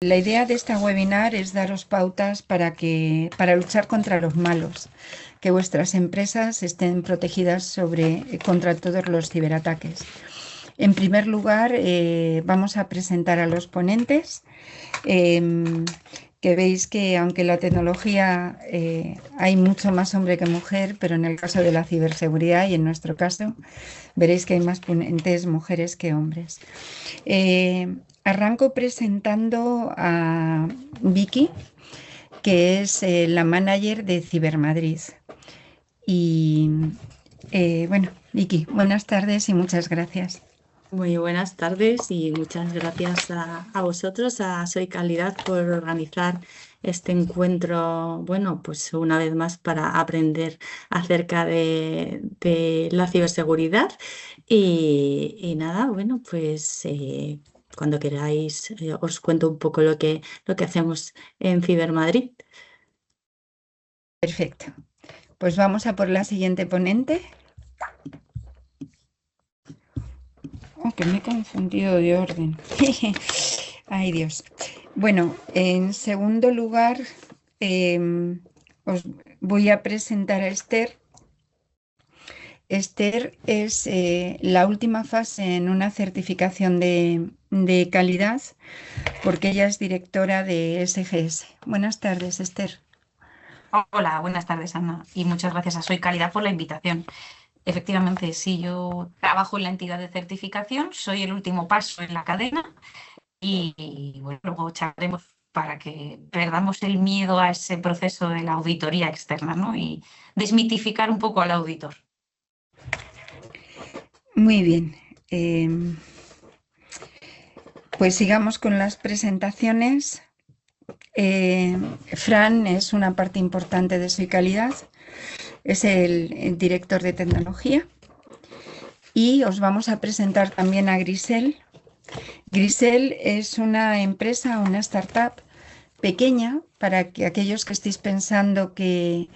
La idea de esta webinar es daros pautas para luchar contra los malos, que vuestras empresas estén protegidas contra todos los ciberataques. En primer lugar, vamos a presentar a los ponentes, que veis que aunque en la tecnología hay mucho más hombre que mujer, pero en el caso de la ciberseguridad y en nuestro caso, veréis que hay más ponentes mujeres que hombres. Arranco presentando a Vicky, que es la manager de Cibermadrid. Y bueno, Vicky, buenas tardes y muchas gracias. Muy buenas tardes y muchas gracias a vosotros, a Soy Calidad, por organizar este encuentro, bueno, pues una vez más para aprender acerca de la ciberseguridad. Y nada, bueno, pues cuando queráis os cuento un poco lo que hacemos en Cibermadrid. Perfecto. Pues vamos a por la siguiente ponente. Oh, que me he confundido de orden. Ay, Dios. Bueno, en segundo lugar, os voy a presentar a Esther. Esther es la última fase en una certificación de calidad, porque ella es directora de SGS. Buenas tardes, Esther. Hola, buenas tardes, Ana, y muchas gracias a Soy Calidad por la invitación. Efectivamente, sí, yo trabajo en la entidad de certificación, soy el último paso en la cadena y bueno, luego charlaremos para que perdamos el miedo a ese proceso de la auditoría externa, ¿no? Y desmitificar un poco al auditor. Muy bien. Pues sigamos con las presentaciones. Fran es una parte importante de Soy Calidad, es el director de tecnología. Y os vamos a presentar también a Grisel. Grisel es una empresa, una startup pequeña, para que aquellos que estéis pensando que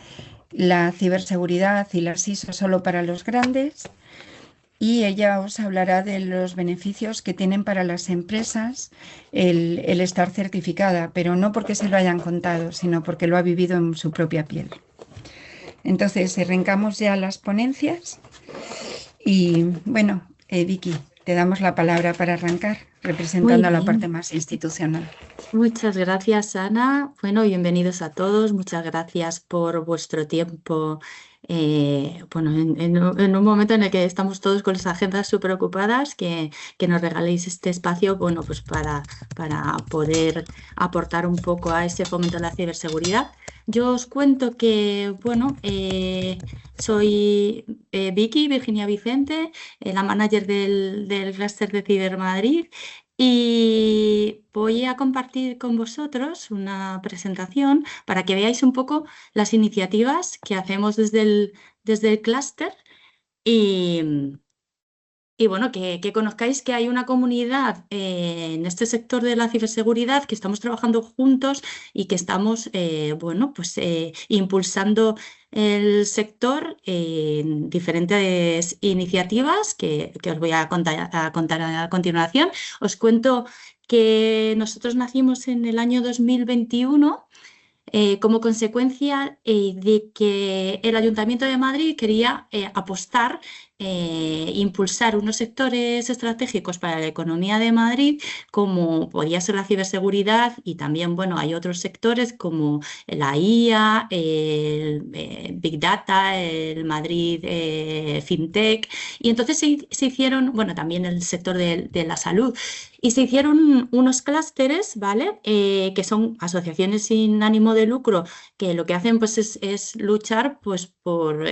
la ciberseguridad y las ISO solo para los grandes, y ella os hablará de los beneficios que tienen para las empresas el estar certificada, pero no porque se lo hayan contado, sino porque lo ha vivido en su propia piel. Entonces, arrancamos ya las ponencias y bueno, Vicky, te damos la palabra para arrancar, representando a la parte más institucional. Muchas gracias, Ana. Bueno, bienvenidos a todos. Muchas gracias por vuestro tiempo. Bueno, en un momento en el que estamos todos con las agendas súper ocupadas, que nos regaléis este espacio, bueno, pues para poder aportar un poco a ese fomento de la ciberseguridad. Yo os cuento que, bueno, soy Vicky, Virginia Vicente, la manager del clúster de Cibermadrid. Y voy a compartir con vosotros una presentación para que veáis un poco las iniciativas que hacemos desde el clúster y bueno, que conozcáis que hay una comunidad en este sector de la ciberseguridad, que estamos trabajando juntos y que estamos, bueno, pues impulsando el sector en diferentes iniciativas que os voy a contar a continuación. Os cuento que nosotros nacimos en el año 2021 como consecuencia de que el Ayuntamiento de Madrid quería apostar, impulsar unos sectores estratégicos para la economía de Madrid, como podía ser la ciberseguridad, y también, bueno, hay otros sectores como la IA, el Big Data, el Madrid FinTech, y entonces se hicieron, bueno, también el sector de la salud. Y se hicieron unos clústeres, ¿vale? Que son asociaciones sin ánimo de lucro, que lo que hacen pues, es luchar pues, por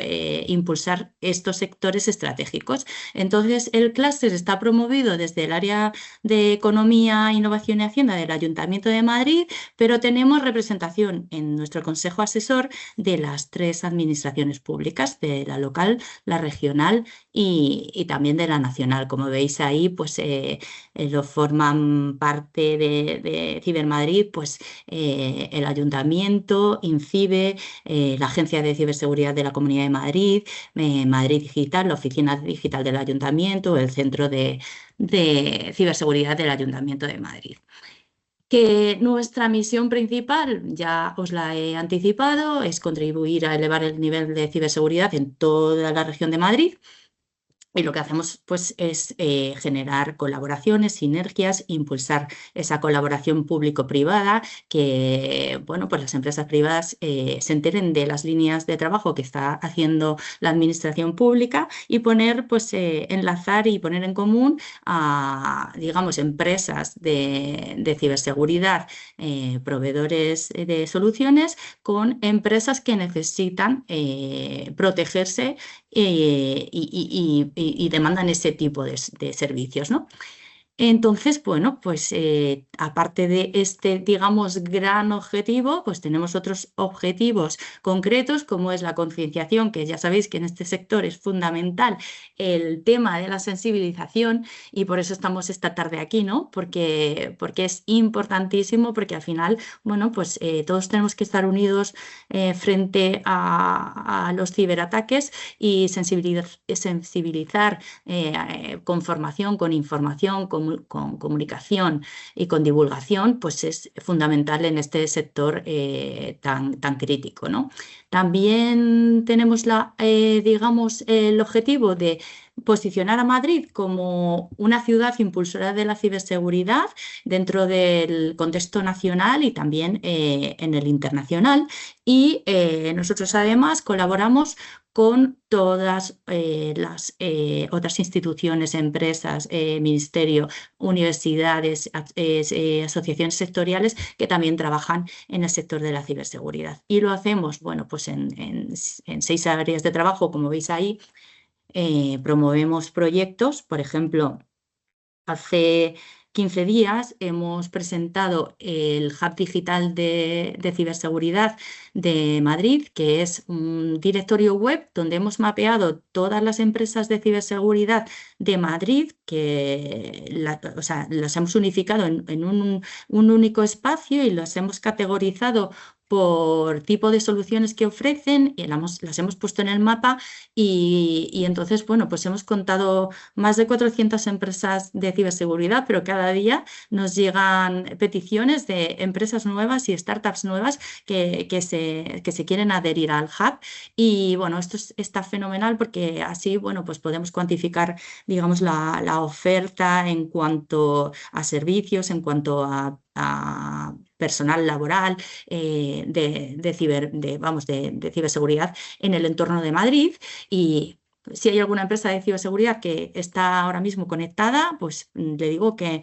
impulsar estos sectores estratégicos. Entonces, el clúster está promovido desde el área de Economía, Innovación y Hacienda del Ayuntamiento de Madrid, pero tenemos representación en nuestro consejo asesor de las 3 administraciones públicas, de la local, la regional y también de la nacional. Como veis ahí, pues lo forman parte de Cibermadrid, pues el Ayuntamiento, INCIBE, la Agencia de Ciberseguridad de la Comunidad de Madrid, Madrid Digital, la Oficina Digital del Ayuntamiento, el Centro de Ciberseguridad del Ayuntamiento de Madrid. Que nuestra misión principal, ya os la he anticipado, es contribuir a elevar el nivel de ciberseguridad en toda la región de Madrid. Y lo que hacemos pues, es generar colaboraciones, sinergias, impulsar esa colaboración público-privada, que bueno, pues las empresas privadas se enteren de las líneas de trabajo que está haciendo la administración pública y poner, pues, enlazar y poner en común a, digamos, empresas de ciberseguridad, proveedores de soluciones, con empresas que necesitan protegerse y demandan ese tipo de servicios, ¿no? Entonces, bueno, pues aparte de este, digamos, gran objetivo, pues tenemos otros objetivos concretos, como es la concienciación, que ya sabéis que en este sector es fundamental el tema de la sensibilización, y por eso estamos esta tarde aquí, ¿no? Porque es importantísimo, porque al final, bueno, pues todos tenemos que estar unidos frente a los ciberataques y sensibilizar con formación, con información, con comunicación y con divulgación, pues es fundamental en este sector tan crítico, ¿no? También tenemos digamos, el objetivo de posicionar a Madrid como una ciudad impulsora de la ciberseguridad dentro del contexto nacional y también en el internacional. Y nosotros además colaboramos con todas las otras instituciones, empresas, ministerio, universidades, asociaciones sectoriales que también trabajan en el sector de la ciberseguridad. Y lo hacemos, bueno, pues en 6 áreas de trabajo, como veis ahí. Promovemos proyectos, por ejemplo, hace 15 días hemos presentado el Hub Digital de Ciberseguridad de Madrid, que es un directorio web donde hemos mapeado todas las empresas de ciberseguridad de Madrid, que las hemos unificado en un único espacio y las hemos categorizado por tipo de soluciones que ofrecen y las hemos puesto en el mapa y entonces, bueno, pues hemos contado más de 400 empresas de ciberseguridad, pero cada día nos llegan peticiones de empresas nuevas y startups nuevas que se quieren adherir al hub. Y bueno, esto está fenomenal porque así, bueno, pues podemos cuantificar, digamos, la oferta en cuanto a servicios, en cuanto a personal laboral de ciberseguridad en el entorno de Madrid. Y si hay alguna empresa de ciberseguridad que está ahora mismo conectada, pues le digo que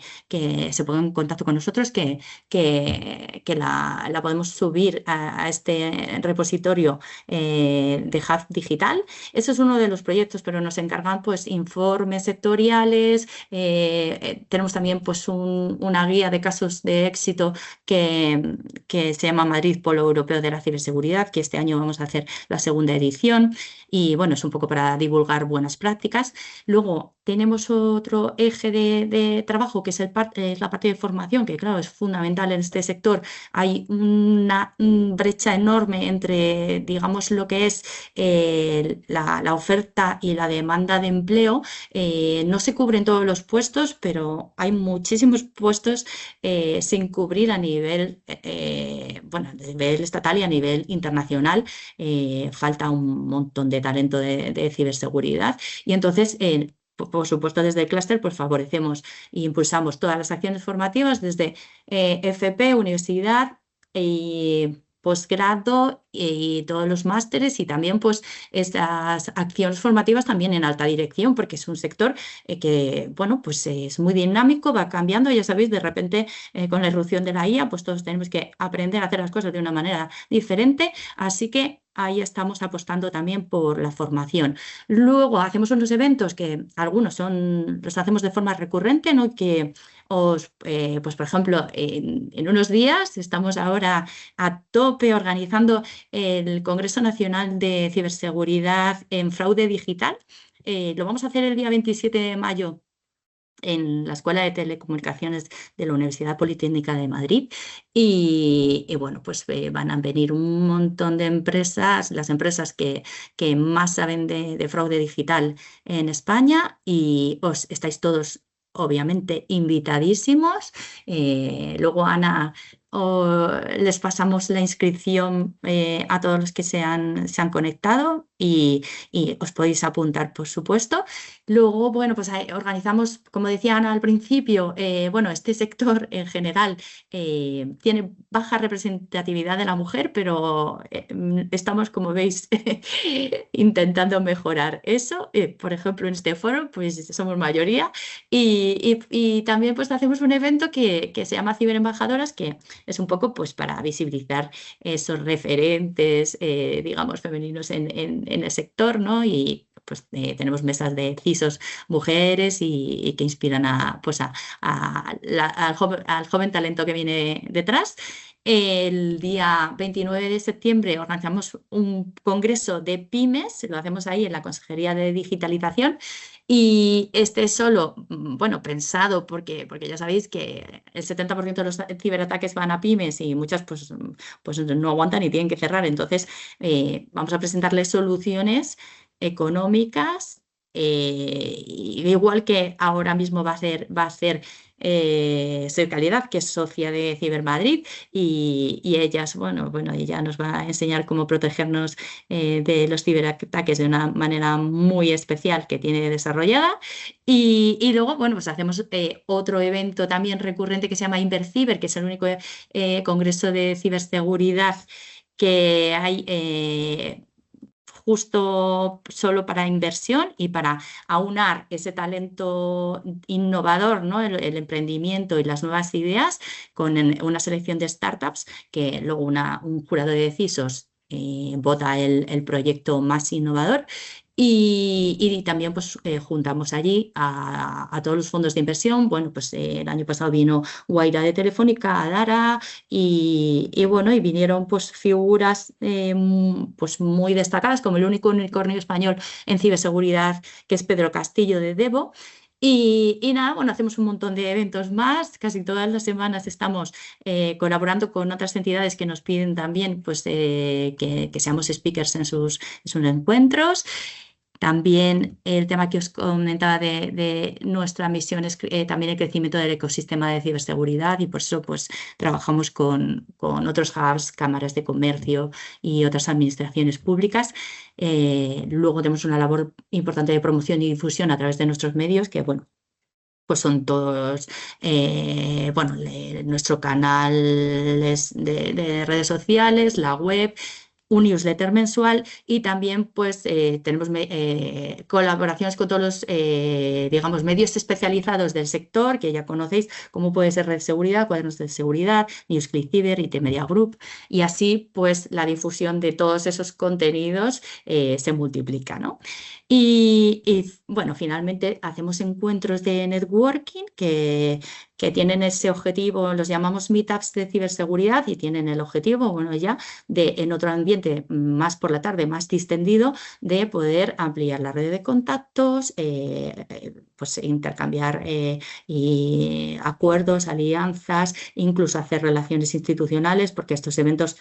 se ponga en contacto con nosotros, que la podemos subir a este repositorio de Hub Digital. Eso es uno de los proyectos, pero nos encargan pues informes sectoriales. Tenemos también pues una guía de casos de éxito que se llama Madrid Polo Europeo de la Ciberseguridad, que este año vamos a hacer la 2ª edición. Y bueno, es un poco para divulgar buenas prácticas. Luego tenemos otro eje de trabajo que es la parte de formación, que claro, es fundamental en este sector. Hay una brecha enorme entre, digamos, lo que es la oferta y la demanda de empleo. No se cubren todos los puestos, pero hay muchísimos puestos sin cubrir a nivel, bueno, a nivel estatal y a nivel internacional. Falta un montón de talento de ciberseguridad y entonces por supuesto desde el clúster pues favorecemos e impulsamos todas las acciones formativas desde FP, universidad y posgrado y todos los másteres y también pues estas acciones formativas también en alta dirección, porque es un sector que bueno pues es muy dinámico, va cambiando, ya sabéis, de repente con la irrupción de la IA pues todos tenemos que aprender a hacer las cosas de una manera diferente, así que ahí estamos apostando también por la formación. Luego hacemos unos eventos que algunos los hacemos de forma recurrente, ¿no? Que pues por ejemplo, en unos días estamos ahora a tope organizando el Congreso Nacional de Ciberseguridad en Fraude Digital. Lo vamos a hacer el día 27 de mayo en la Escuela de Telecomunicaciones de la Universidad Politécnica de Madrid y bueno, pues van a venir un montón de empresas, las empresas que más saben de fraude digital en España y os estáis todos obviamente invitadísimos. Luego Ana, les pasamos la inscripción a todos los que se han conectado y os podéis apuntar, por supuesto. Luego, bueno, pues organizamos, como decía Ana al principio, bueno, este sector en general tiene baja representatividad de la mujer, pero estamos, como veis, intentando mejorar eso. Por ejemplo, en este foro, pues somos mayoría y también pues hacemos un evento que se llama Ciberembajadoras, que es un poco pues para visibilizar esos referentes, digamos, femeninos en el sector, ¿no? Y pues tenemos mesas de CISOs mujeres y que inspiran al joven talento que viene detrás. El día 29 de septiembre organizamos un congreso de pymes, lo hacemos ahí en la Consejería de Digitalización. Y este es solo, bueno, pensado porque ya sabéis que el 70% de los ciberataques van a pymes y muchas pues no aguantan y tienen que cerrar. Entonces, vamos a presentarles soluciones económicas, igual que ahora mismo va a ser Ser Calidad, que es socia de Cibermadrid, y ellas, bueno, ella nos va a enseñar cómo protegernos de los ciberataques de una manera muy especial que tiene desarrollada. Y luego, bueno, pues hacemos otro evento también recurrente que se llama Inverciber, que es el único congreso de ciberseguridad que hay justo solo para inversión y para aunar ese talento innovador, ¿no? El emprendimiento y las nuevas ideas con una selección de startups que luego un jurado de CISOs vota el proyecto más innovador. Y también pues juntamos allí a todos los fondos de inversión. Bueno, pues el año pasado vino Guaira de Telefónica, Adara y bueno, y vinieron pues figuras pues muy destacadas, como el único unicornio español en ciberseguridad, que es Pedro Castillo de Devo. Y nada, bueno, hacemos un montón de eventos más. Casi todas las semanas estamos colaborando con otras entidades que nos piden también pues, que seamos speakers en sus encuentros. También el tema que os comentaba de nuestra misión es también el crecimiento del ecosistema de ciberseguridad y por eso pues trabajamos con otros hubs, cámaras de comercio y otras administraciones públicas. Luego tenemos una labor importante de promoción y difusión a través de nuestros medios que, bueno, pues son todos, bueno, nuestro canal de redes sociales, la web, un newsletter mensual y también pues tenemos colaboraciones con todos los digamos medios especializados del sector que ya conocéis, como puede ser Red Seguridad, Cuadernos de Seguridad, NewsClick Ciber, IT Media Group, y así pues la difusión de todos esos contenidos se multiplica, ¿no? Y bueno, finalmente hacemos encuentros de networking que tienen ese objetivo, los llamamos meetups de ciberseguridad y tienen el objetivo, bueno, ya de en otro ambiente más por la tarde, más distendido, de poder ampliar la red de contactos, pues intercambiar y acuerdos, alianzas, incluso hacer relaciones institucionales, porque estos eventos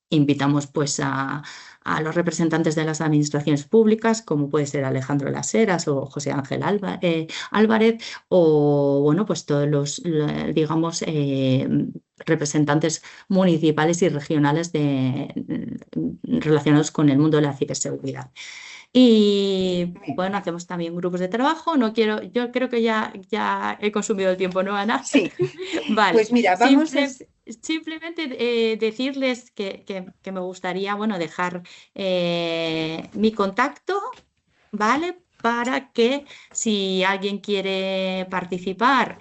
invitamos pues a los representantes de las administraciones públicas, como puede ser Alejandro Las Heras o José Ángel Álvarez, o bueno, pues todos los, digamos, representantes municipales y regionales relacionados con el mundo de la ciberseguridad. Y bueno, hacemos también grupos de trabajo. Yo creo que ya he consumido el tiempo, ¿no, Ana? Sí. Vale. Pues mira, vamos Simplemente decirles que me gustaría, bueno, dejar mi contacto, ¿vale? Para que si alguien quiere participar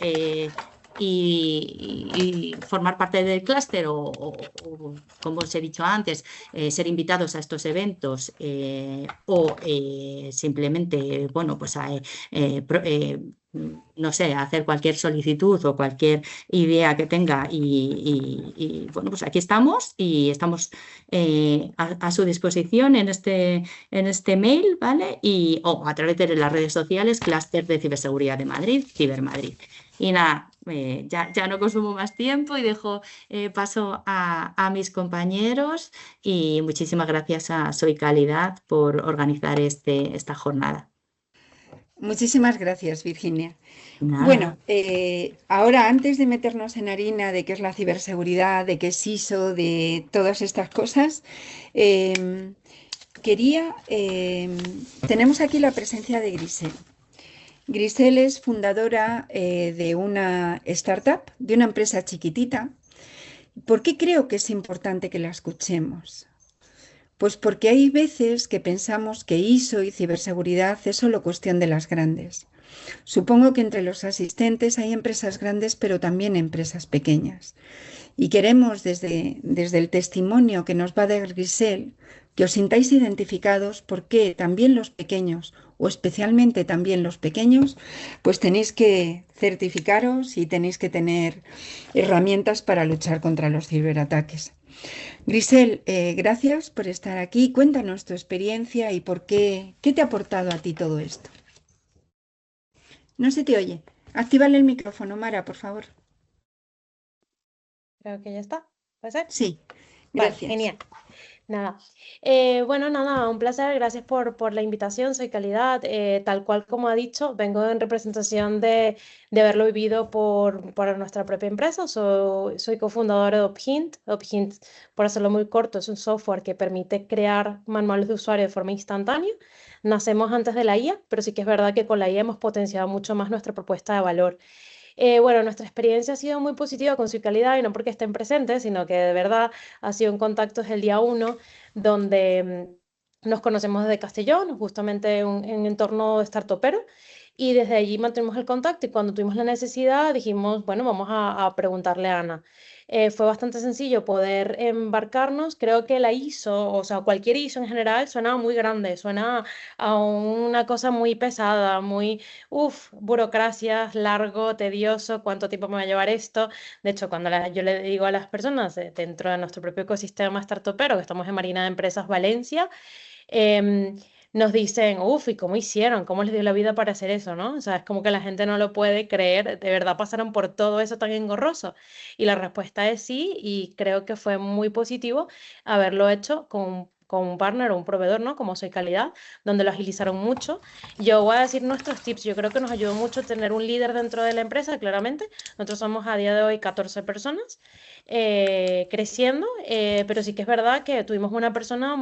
y formar parte del clúster o, como os he dicho antes, ser invitados a estos eventos o simplemente, bueno, pues no sé, hacer cualquier solicitud o cualquier idea que tenga y bueno, pues aquí estamos y estamos a su disposición en este mail, ¿vale? O a través de las redes sociales, Clúster de Ciberseguridad de Madrid, Cibermadrid. Y nada, ya no consumo más tiempo y dejo paso a mis compañeros y muchísimas gracias a Soy Calidad por organizar esta jornada. Muchísimas gracias, Virginia. Bueno, Nada. ahora antes de meternos en harina de qué es la ciberseguridad, de qué es ISO, de todas estas cosas, eh, tenemos aquí la presencia de Grisel. Grisel es fundadora de una startup, de una empresa chiquitita. ¿Por qué creo que es importante que la escuchemos? Pues porque hay veces que pensamos que ISO y ciberseguridad es solo cuestión de las grandes. Supongo que entre los asistentes hay empresas grandes, pero también empresas pequeñas. Y queremos, desde el testimonio que nos va a dar Grisel, que os sintáis identificados porque también los pequeños, o especialmente también los pequeños, pues tenéis que certificaros y tenéis que tener herramientas para luchar contra los ciberataques. Grisel, gracias por estar aquí. Cuéntanos tu experiencia y qué te ha aportado a ti todo esto. No se te oye. Actívale el micrófono, Mara, por favor. Creo que ya está. ¿Puede ser? Sí, Vale, gracias. genial. Nada. Bueno, nada, un placer. Gracias por la invitación. Soy Calidad. Tal cual como ha dicho, vengo en representación de haberlo vivido por nuestra propia empresa. Soy cofundadora de OpHint. OpHint, por hacerlo muy corto, es un software que permite crear manuales de usuario de forma instantánea. Nacemos antes de la IA, pero sí que es verdad que con la IA hemos potenciado mucho más nuestra propuesta de valor. Bueno, nuestra experiencia ha sido muy positiva con su calidad y no porque estén presentes, sino que de verdad ha sido un contacto desde el día uno, donde nos conocemos desde Castellón, justamente en un entorno startupero, y desde allí mantuvimos el contacto y cuando tuvimos la necesidad dijimos, bueno, vamos a preguntarle a Ana. Fue bastante sencillo poder embarcarnos. Creo que la ISO, o sea, cualquier ISO en general, suena muy grande, suena a una cosa muy pesada, muy, burocracia, largo, tedioso, ¿cuánto tiempo me va a llevar esto? De hecho, cuando yo le digo a las personas dentro de nuestro propio ecosistema startupero, que estamos en Marina de Empresas Valencia, em, nos dicen, ¿y cómo hicieron? ¿Cómo les dio la vida para hacer eso, no? O sea, es como que la gente no lo puede creer, de verdad pasaron por todo eso tan engorroso. Y la respuesta es sí, y creo que fue muy positivo haberlo hecho con un partner o un proveedor, ¿no? Como Soy Calidad, donde lo agilizaron mucho. Yo voy a decir nuestros tips. Yo creo que nos ayudó mucho tener un líder dentro de la empresa, claramente. Nosotros somos a día de hoy 14 personas creciendo, pero sí que es verdad que tuvimos una persona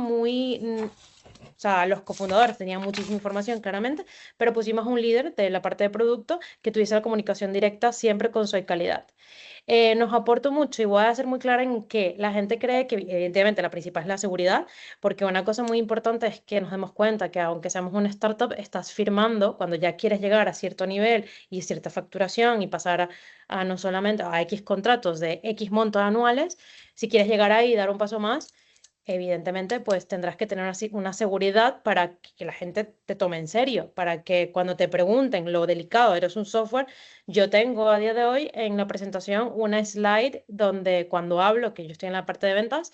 o sea, los cofundadores tenían muchísima información, claramente, pero pusimos un líder de la parte de producto que tuviese la comunicación directa siempre con Soy Calidad. Nos aportó mucho y voy a ser muy clara en que la gente cree que evidentemente la principal es la seguridad, porque una cosa muy importante es que nos demos cuenta que aunque seamos una startup, estás firmando cuando ya quieres llegar a cierto nivel y cierta facturación y pasar a no solamente a X contratos de X montos anuales, si quieres llegar ahí y dar un paso más, evidentemente, pues tendrás que tener una seguridad para que la gente te tome en serio, para que cuando te pregunten lo delicado, eres un software. Yo tengo a día de hoy en la presentación una slide donde cuando hablo, que yo estoy en la parte de ventas,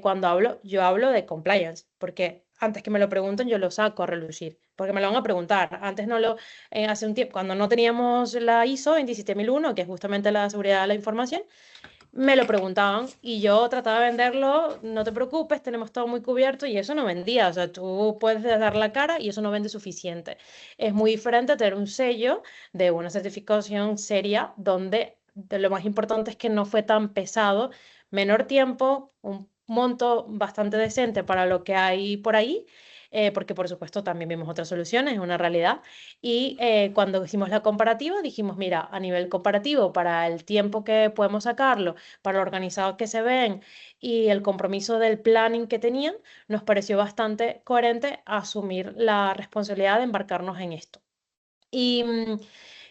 cuando hablo, yo hablo de compliance, porque antes que me lo pregunten, yo lo saco a relucir, porque me lo van a preguntar. Antes no hace un tiempo, cuando no teníamos la ISO 27001, que es justamente la seguridad de la información, me lo preguntaban y yo trataba de venderlo, no te preocupes, tenemos todo muy cubierto y eso no vendía, o sea, tú puedes dar la cara y eso no vende suficiente. Es muy diferente tener un sello de una certificación seria donde lo más importante es que no fue tan pesado, menor tiempo, un monto bastante decente para lo que hay por ahí. Porque por supuesto también vimos otras soluciones, es una realidad. Y cuando hicimos la comparativa, dijimos, mira, a nivel comparativo, para el tiempo que podemos sacarlo, para lo organizados que se ven y el compromiso del planning que tenían, nos pareció bastante coherente asumir la responsabilidad de embarcarnos en esto. Y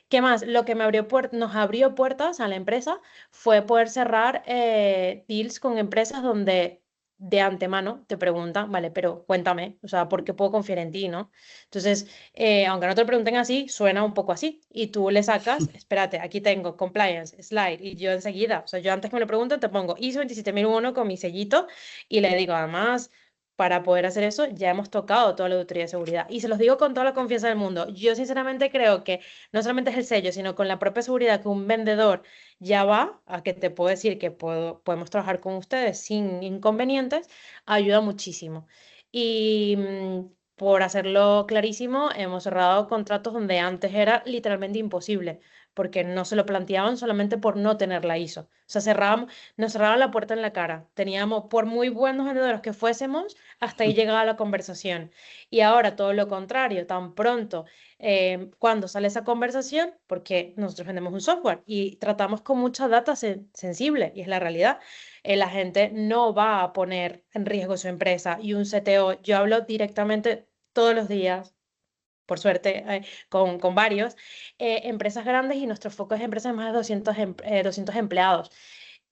¿qué más? Lo que nos abrió puertas a la empresa fue poder cerrar deals con empresas donde de antemano te preguntan, vale, pero cuéntame, o sea, ¿por qué puedo confiar en ti, no? Entonces, aunque no te lo pregunten así, suena un poco así. Y tú le sacas, espérate, aquí tengo compliance, slide, y yo enseguida, o sea, yo antes que me lo pregunten, te pongo ISO 27001 con mi sellito y le digo, además, para poder hacer eso, ya hemos tocado toda la auditoría de seguridad. Y se los digo con toda la confianza del mundo. Yo sinceramente creo que no solamente es el sello, sino con la propia seguridad que un vendedor ya va a que te puedo decir que podemos trabajar con ustedes sin inconvenientes, ayuda muchísimo. Y por hacerlo clarísimo, hemos cerrado contratos donde antes era literalmente imposible, porque no se lo planteaban solamente por no tener la ISO. O sea, nos cerraban la puerta en la cara. Teníamos, por muy buenos vendedores que fuésemos, hasta ahí llegaba la conversación. Y ahora todo lo contrario, tan pronto cuando sale esa conversación, porque nosotros vendemos un software y tratamos con mucha data sensible, y es la realidad. La gente no va a poner en riesgo su empresa y un CTO. Yo hablo directamente todos los días, por suerte, con varios empresas grandes, y nuestro foco es empresas de más de 200 empleados.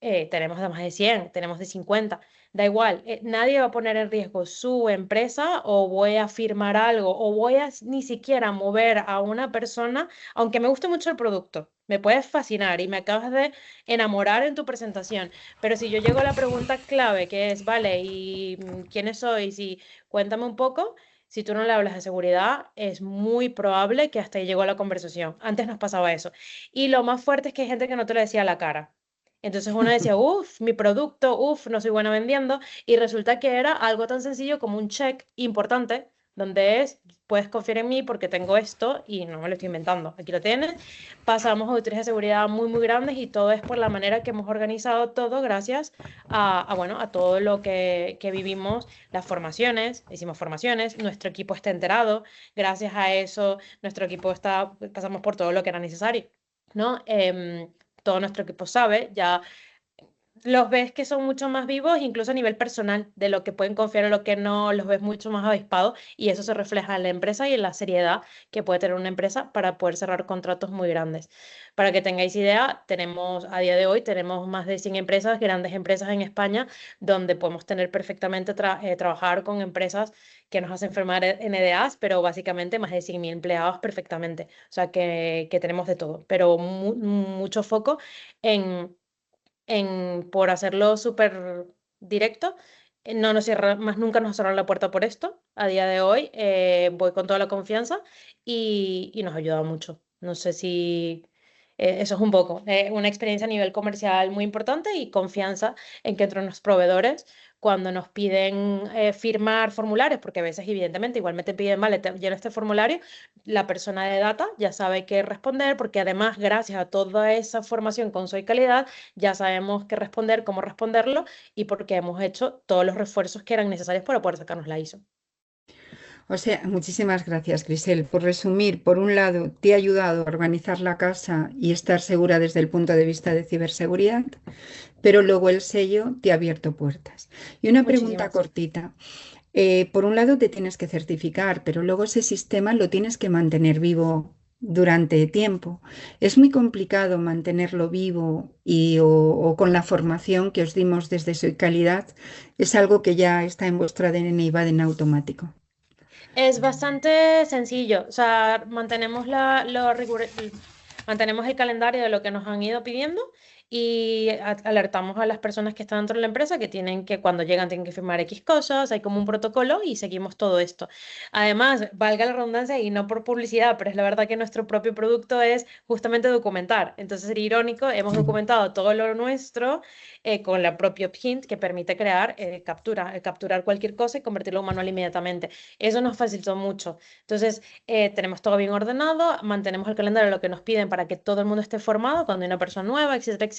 Tenemos de más de 100, tenemos de 50. Da igual, nadie va a poner en riesgo su empresa, o voy a firmar algo, o voy a ni siquiera mover a una persona, aunque me guste mucho el producto. Me puedes fascinar y me acabas de enamorar en tu presentación, pero si yo llego a la pregunta clave, que es, vale, ¿y quiénes sois? Y cuéntame un poco. Si tú no le hablas de seguridad, es muy probable que hasta ahí llegó la conversación. Antes nos pasaba eso. Y lo más fuerte es que hay gente que no te lo decía a la cara. Entonces uno decía, uff, mi producto, uff, no soy buena vendiendo. Y resulta que era algo tan sencillo como un check importante, donde puedes confiar en mí porque tengo esto y no me lo estoy inventando. Aquí lo tienes. Pasamos auditorías de seguridad muy, muy grandes, y todo es por la manera que hemos organizado todo, gracias bueno, a todo lo que vivimos, las formaciones, hicimos formaciones, nuestro equipo está enterado. Gracias a eso, nuestro equipo pasamos por todo lo que era necesario, ¿no? Todo nuestro equipo sabe, ya los ves que son mucho más vivos, incluso a nivel personal, de lo que pueden confiar o lo que no, los ves mucho más avispados, y eso se refleja en la empresa y en la seriedad que puede tener una empresa para poder cerrar contratos muy grandes. Para que tengáis idea, a día de hoy, tenemos más de 100 empresas, grandes empresas en España, donde podemos tener perfectamente trabajar con empresas que nos hacen firmar NDAs, pero básicamente más de 100.000 empleados perfectamente. O sea que tenemos de todo, pero mucho foco en por hacerlo súper directo. No nos cierra, más nunca nos cerraron la puerta por esto. A día de hoy voy con toda la confianza, y nos ha ayudado mucho. No sé si eso es un poco una experiencia a nivel comercial muy importante, y confianza en que entre los proveedores, cuando nos piden firmar formularios, porque a veces evidentemente igualmente piden, vale, llena este formulario, la persona de data ya sabe qué responder, porque además, gracias a toda esa formación con Soy Calidad, ya sabemos qué responder, cómo responderlo, y porque hemos hecho todos los refuerzos que eran necesarios para poder sacarnos la ISO. O sea, muchísimas gracias, Grisel. Por resumir, por un lado, te ha ayudado a organizar la casa y estar segura desde el punto de vista de ciberseguridad, pero luego el sello te ha abierto puertas. Y una pregunta Muchísimas. cortita. Por un lado te tienes que certificar, pero luego ese sistema lo tienes que mantener vivo durante tiempo. Es muy complicado mantenerlo vivo, o con la formación que os dimos desde Soy Calidad, es algo que ya está en vuestro ADN y va en automático. Es bastante sencillo, o sea, mantenemos el calendario de lo que nos han ido pidiendo, y alertamos a las personas que están dentro de la empresa que cuando llegan tienen que firmar X cosas, hay como un protocolo, y seguimos todo esto. Además, valga la redundancia y no por publicidad, pero es la verdad que nuestro propio producto es justamente documentar. Entonces, sería irónico, hemos documentado todo lo nuestro con la propia Hint, que permite crear capturar cualquier cosa y convertirlo en manual inmediatamente. Eso nos facilitó mucho. Entonces, tenemos todo bien ordenado, mantenemos el calendario de lo que nos piden para que todo el mundo esté formado cuando hay una persona nueva, etcétera, etcétera.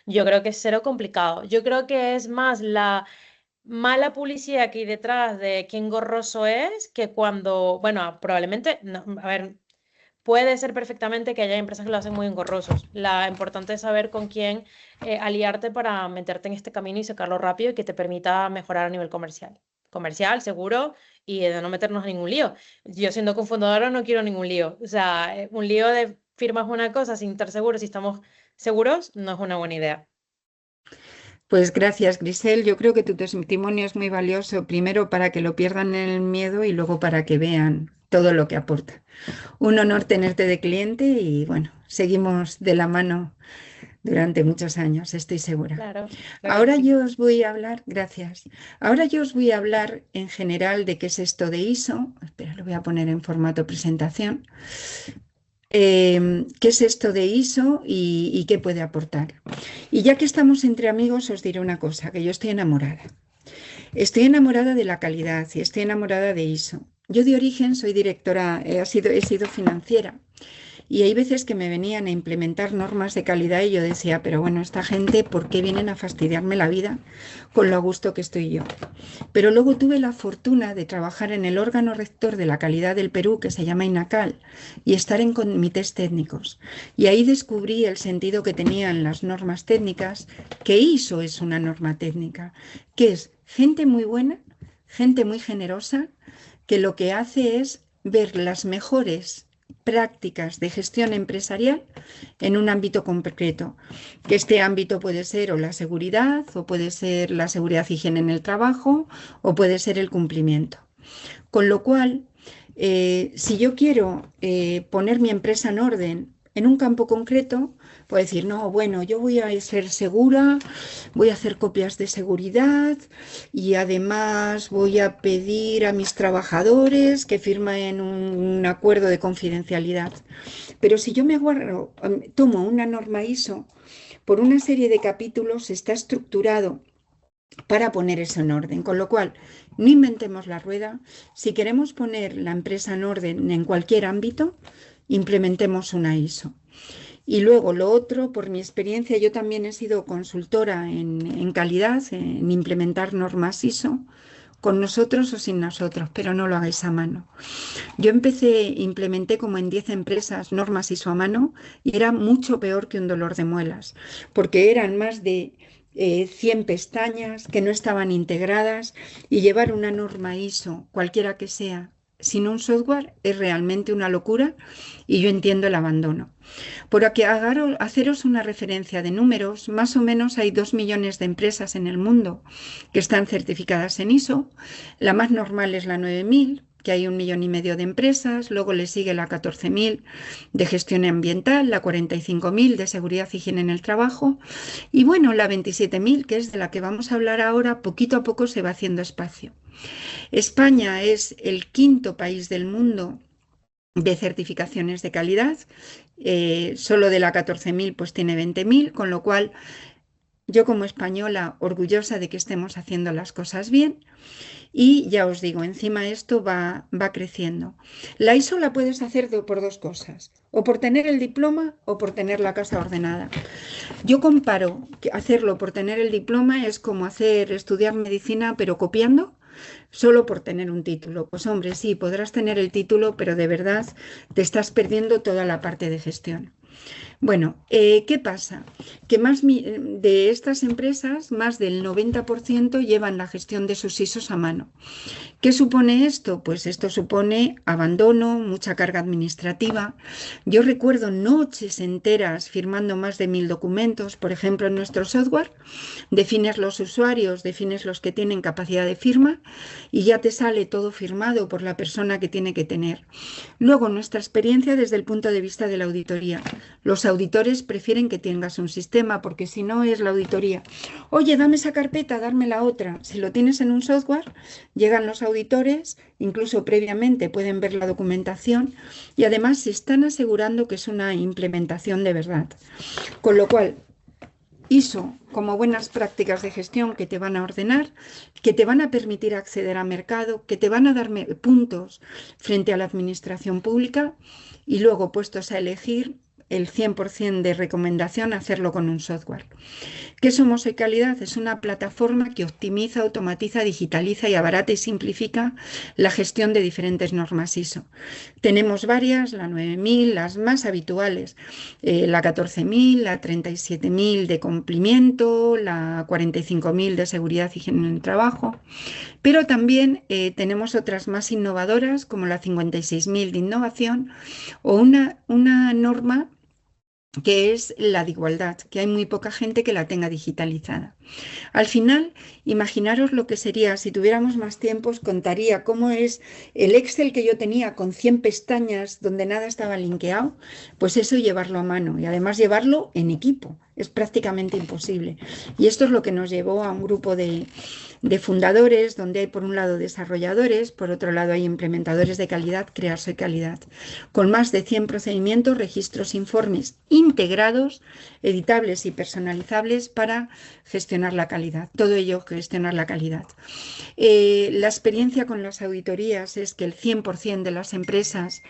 Yo creo que es cero complicado. Yo creo que es más la mala publicidad que hay detrás de quién gorroso es, que cuando, bueno, probablemente, no, a ver, puede ser perfectamente que haya empresas que lo hacen muy engorrosos. La importante es saber con quién aliarte para meterte en este camino y sacarlo rápido, y que te permita mejorar a nivel comercial. Comercial, seguro, y de no meternos en ningún lío. Yo, siendo cofundadora, no quiero ningún lío. O sea, un lío de firmas una cosa sin estar seguros, si estamos seguros, no es una buena idea. Pues gracias, Grisel. Yo creo que tu testimonio es muy valioso, primero para que lo pierdan el miedo y luego para que vean todo lo que aporta. Un honor tenerte de cliente y bueno, seguimos de la mano durante muchos años, estoy segura. Claro. Ahora yo os voy a hablar, gracias. Ahora yo os voy a hablar en general de qué es esto de ISO. Espera, lo voy a poner en formato presentación. ¿Qué es esto de ISO y qué puede aportar? Y ya que estamos entre amigos, os diré una cosa, que yo estoy enamorada. Estoy enamorada de la calidad y estoy enamorada de ISO. yo de origen soy directora, he sido financiera. Y hay veces que me venían a implementar normas de calidad y yo decía, pero bueno, esta gente, ¿por qué vienen a fastidiarme la vida con lo a gusto que estoy yo? Pero luego tuve la fortuna de trabajar en el órgano rector de la calidad del Perú, que se llama INACAL, y estar en comités técnicos. Y ahí descubrí el sentido que tenían las normas técnicas, que ISO es una norma técnica, que es gente muy buena, gente muy generosa, que lo que hace es ver las mejores prácticas de gestión empresarial en un ámbito concreto, que este ámbito puede ser o la seguridad, o puede ser la seguridad y higiene en el trabajo, o puede ser el cumplimiento. Con lo cual, si yo quiero poner mi empresa en orden en un campo concreto, puedo decir, no, bueno, yo voy a ser segura, voy a hacer copias de seguridad y además voy a pedir a mis trabajadores que firmen un acuerdo de confidencialidad. Pero si yo tomo una norma ISO, por una serie de capítulos está estructurado para poner eso en orden, con lo cual no inventemos la rueda. Si queremos poner la empresa en orden en cualquier ámbito, implementemos una ISO. Y luego lo otro, por mi experiencia, yo también he sido consultora en calidad, en implementar normas ISO, con nosotros o sin nosotros, pero no lo hagáis a mano. Yo implementé como en 10 empresas normas ISO a mano y era mucho peor que un dolor de muelas, porque eran más de 100 pestañas que no estaban integradas y llevar una norma ISO, cualquiera que sea, sin un software es realmente una locura y yo entiendo el abandono. Por aquí haceros una referencia de números, más o menos hay 2 millones de empresas en el mundo que están certificadas en ISO. La más normal es la 9000, que hay 1,5 millones de empresas, luego le sigue la 14.000 de gestión ambiental, la 45.000 de seguridad y higiene en el trabajo y bueno, la 27.000, que es de la que vamos a hablar ahora, poquito a poco se va haciendo espacio. España es el 5.º país del mundo de certificaciones de calidad, solo de la 14.000 pues tiene 20.000, con lo cual yo como española orgullosa de que estemos haciendo las cosas bien. Y ya os digo, encima esto va creciendo. La ISO la puedes hacer por 2 cosas, o por tener el diploma o por tener la casa ordenada. Yo comparo que hacerlo por tener el diploma es como estudiar medicina pero copiando, solo por tener un título. Pues hombre, sí, podrás tener el título, pero de verdad te estás perdiendo toda la parte de gestión. Bueno, ¿qué pasa? Que de estas empresas, más del 90% llevan la gestión de sus ISOs a mano. ¿Qué supone esto? Pues esto supone abandono, mucha carga administrativa. Yo recuerdo noches enteras firmando más de 1.000 documentos. Por ejemplo, en nuestro software defines los usuarios, defines los que tienen capacidad de firma y ya te sale todo firmado por la persona que tiene que tener. Luego, nuestra experiencia desde el punto de vista de la auditoría. Los auditores prefieren que tengas un sistema porque si no es la auditoría. Oye, dame esa carpeta, darme la otra. Si lo tienes en un software, llegan los auditores, incluso previamente pueden ver la documentación y además se están asegurando que es una implementación de verdad. Con lo cual, ISO como buenas prácticas de gestión que te van a ordenar, que te van a permitir acceder al mercado, que te van a dar puntos frente a la administración pública y luego puestos a elegir el 100% de recomendación, hacerlo con un software. ¿Qué somos Soy Calidad? Es una plataforma que optimiza, automatiza, digitaliza y abarata y simplifica la gestión de diferentes normas ISO. Tenemos varias, la 9000, las más habituales, la 14.000, la 37.000 de cumplimiento, la 45.000 de seguridad y higiene en el trabajo, pero también tenemos otras más innovadoras como la 56.000 de innovación o una norma que es la de igualdad, que hay muy poca gente que la tenga digitalizada. Al final, imaginaros lo que sería, si tuviéramos más tiempo, os contaría cómo es el Excel que yo tenía con 100 pestañas donde nada estaba linkeado, pues eso llevarlo a mano y además llevarlo en equipo, es prácticamente imposible. Y esto es lo que nos llevó a un grupo de fundadores, donde hay por un lado desarrolladores, por otro lado hay implementadores de calidad, crear Soy Calidad, con más de 100 procedimientos, registros, informes y integrados, editables y personalizables para gestionar la calidad. Todo ello gestionar la calidad. La experiencia con las auditorías es que el 100% de las empresas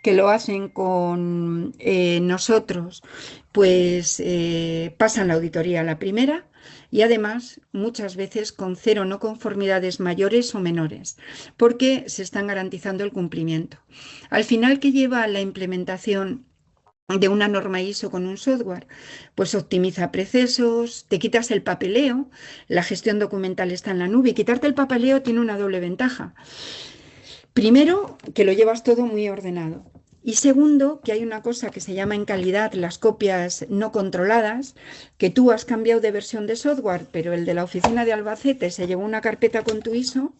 que lo hacen con nosotros, pues pasan la auditoría a la primera, y además muchas veces con 0 no conformidades mayores o menores, porque se están garantizando el cumplimiento. Al final, ¿qué lleva a la implementación de una norma ISO con un software? Pues optimiza procesos, te quitas el papeleo, la gestión documental está en la nube, y quitarte el papeleo tiene una doble ventaja. Primero, que lo llevas todo muy ordenado. Y segundo, que hay una cosa que se llama en calidad las copias no controladas, que tú has cambiado de versión de software, pero el de la oficina de Albacete se llevó una carpeta con tu ISO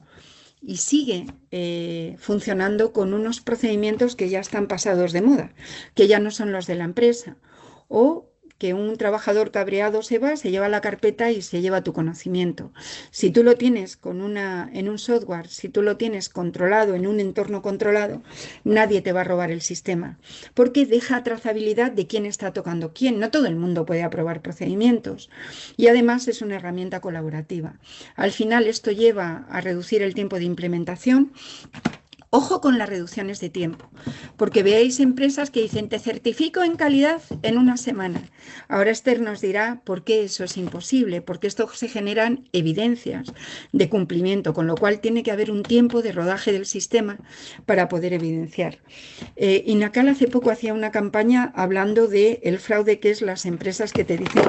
y sigue funcionando con unos procedimientos que ya están pasados de moda, que ya no son los de la empresa. O que un trabajador cabreado se va, se lleva la carpeta y se lleva tu conocimiento. Si tú lo tienes en un software, si tú lo tienes controlado, en un entorno controlado, nadie te va a robar el sistema, porque deja trazabilidad de quién está tocando quién. No todo el mundo puede aprobar procedimientos y además es una herramienta colaborativa. Al final esto lleva a reducir el tiempo de implementación. Ojo con las reducciones de tiempo, porque veáis empresas que dicen te certifico en calidad en una semana. Ahora Esther nos dirá por qué eso es imposible, porque esto se generan evidencias de cumplimiento, con lo cual tiene que haber un tiempo de rodaje del sistema para poder evidenciar. INACAL hace poco hacía una campaña hablando del fraude que es las empresas que te dicen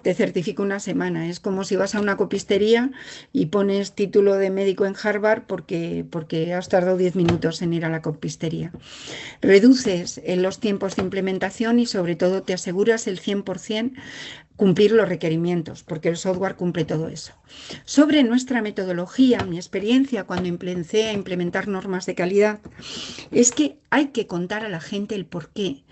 te certifico una semana. Es como si vas a una copistería y pones título de médico en Harvard porque has tardado 10 minutos en ir a la copistería. Reduces los tiempos de implementación y sobre todo te aseguras el 100% cumplir los requerimientos, porque el software cumple todo eso. Sobre nuestra metodología, mi experiencia cuando empecé a implementar normas de calidad, es que hay que contar a la gente el por qué.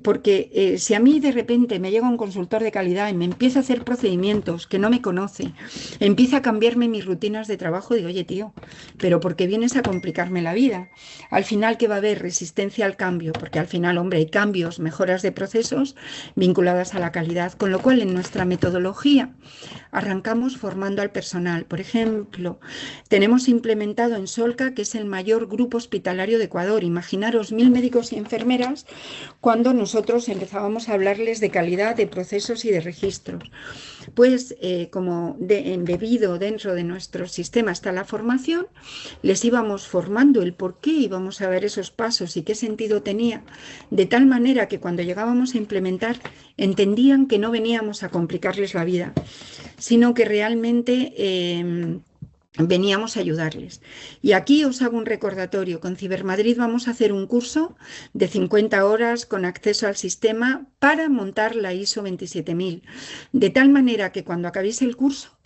Porque si a mí de repente me llega un consultor de calidad y me empieza a hacer procedimientos que no me conoce, empieza a cambiarme mis rutinas de trabajo, digo, oye tío, pero ¿por qué vienes a complicarme la vida? Al final, ¿qué va a haber? Resistencia al cambio, porque al final, hombre, hay cambios, mejoras de procesos vinculadas a la calidad, con lo cual en nuestra metodología arrancamos formando al personal. Por ejemplo, tenemos implementado en Solca, que es el mayor grupo hospitalario de Ecuador. Imaginaros 1000 médicos y enfermeras cuando nosotros empezábamos a hablarles de calidad, de procesos y de registros. Pues como embebido dentro de nuestro sistema está la formación, les íbamos formando el por qué íbamos a ver esos pasos y qué sentido tenía, de tal manera que cuando llegábamos a implementar entendían que no veníamos a complicarles la vida, sino que realmente veníamos a ayudarles. Y aquí os hago un recordatorio. Con Cibermadrid vamos a hacer un curso de 50 horas con acceso al sistema para montar la ISO 27000. De tal manera que cuando acabéis el curso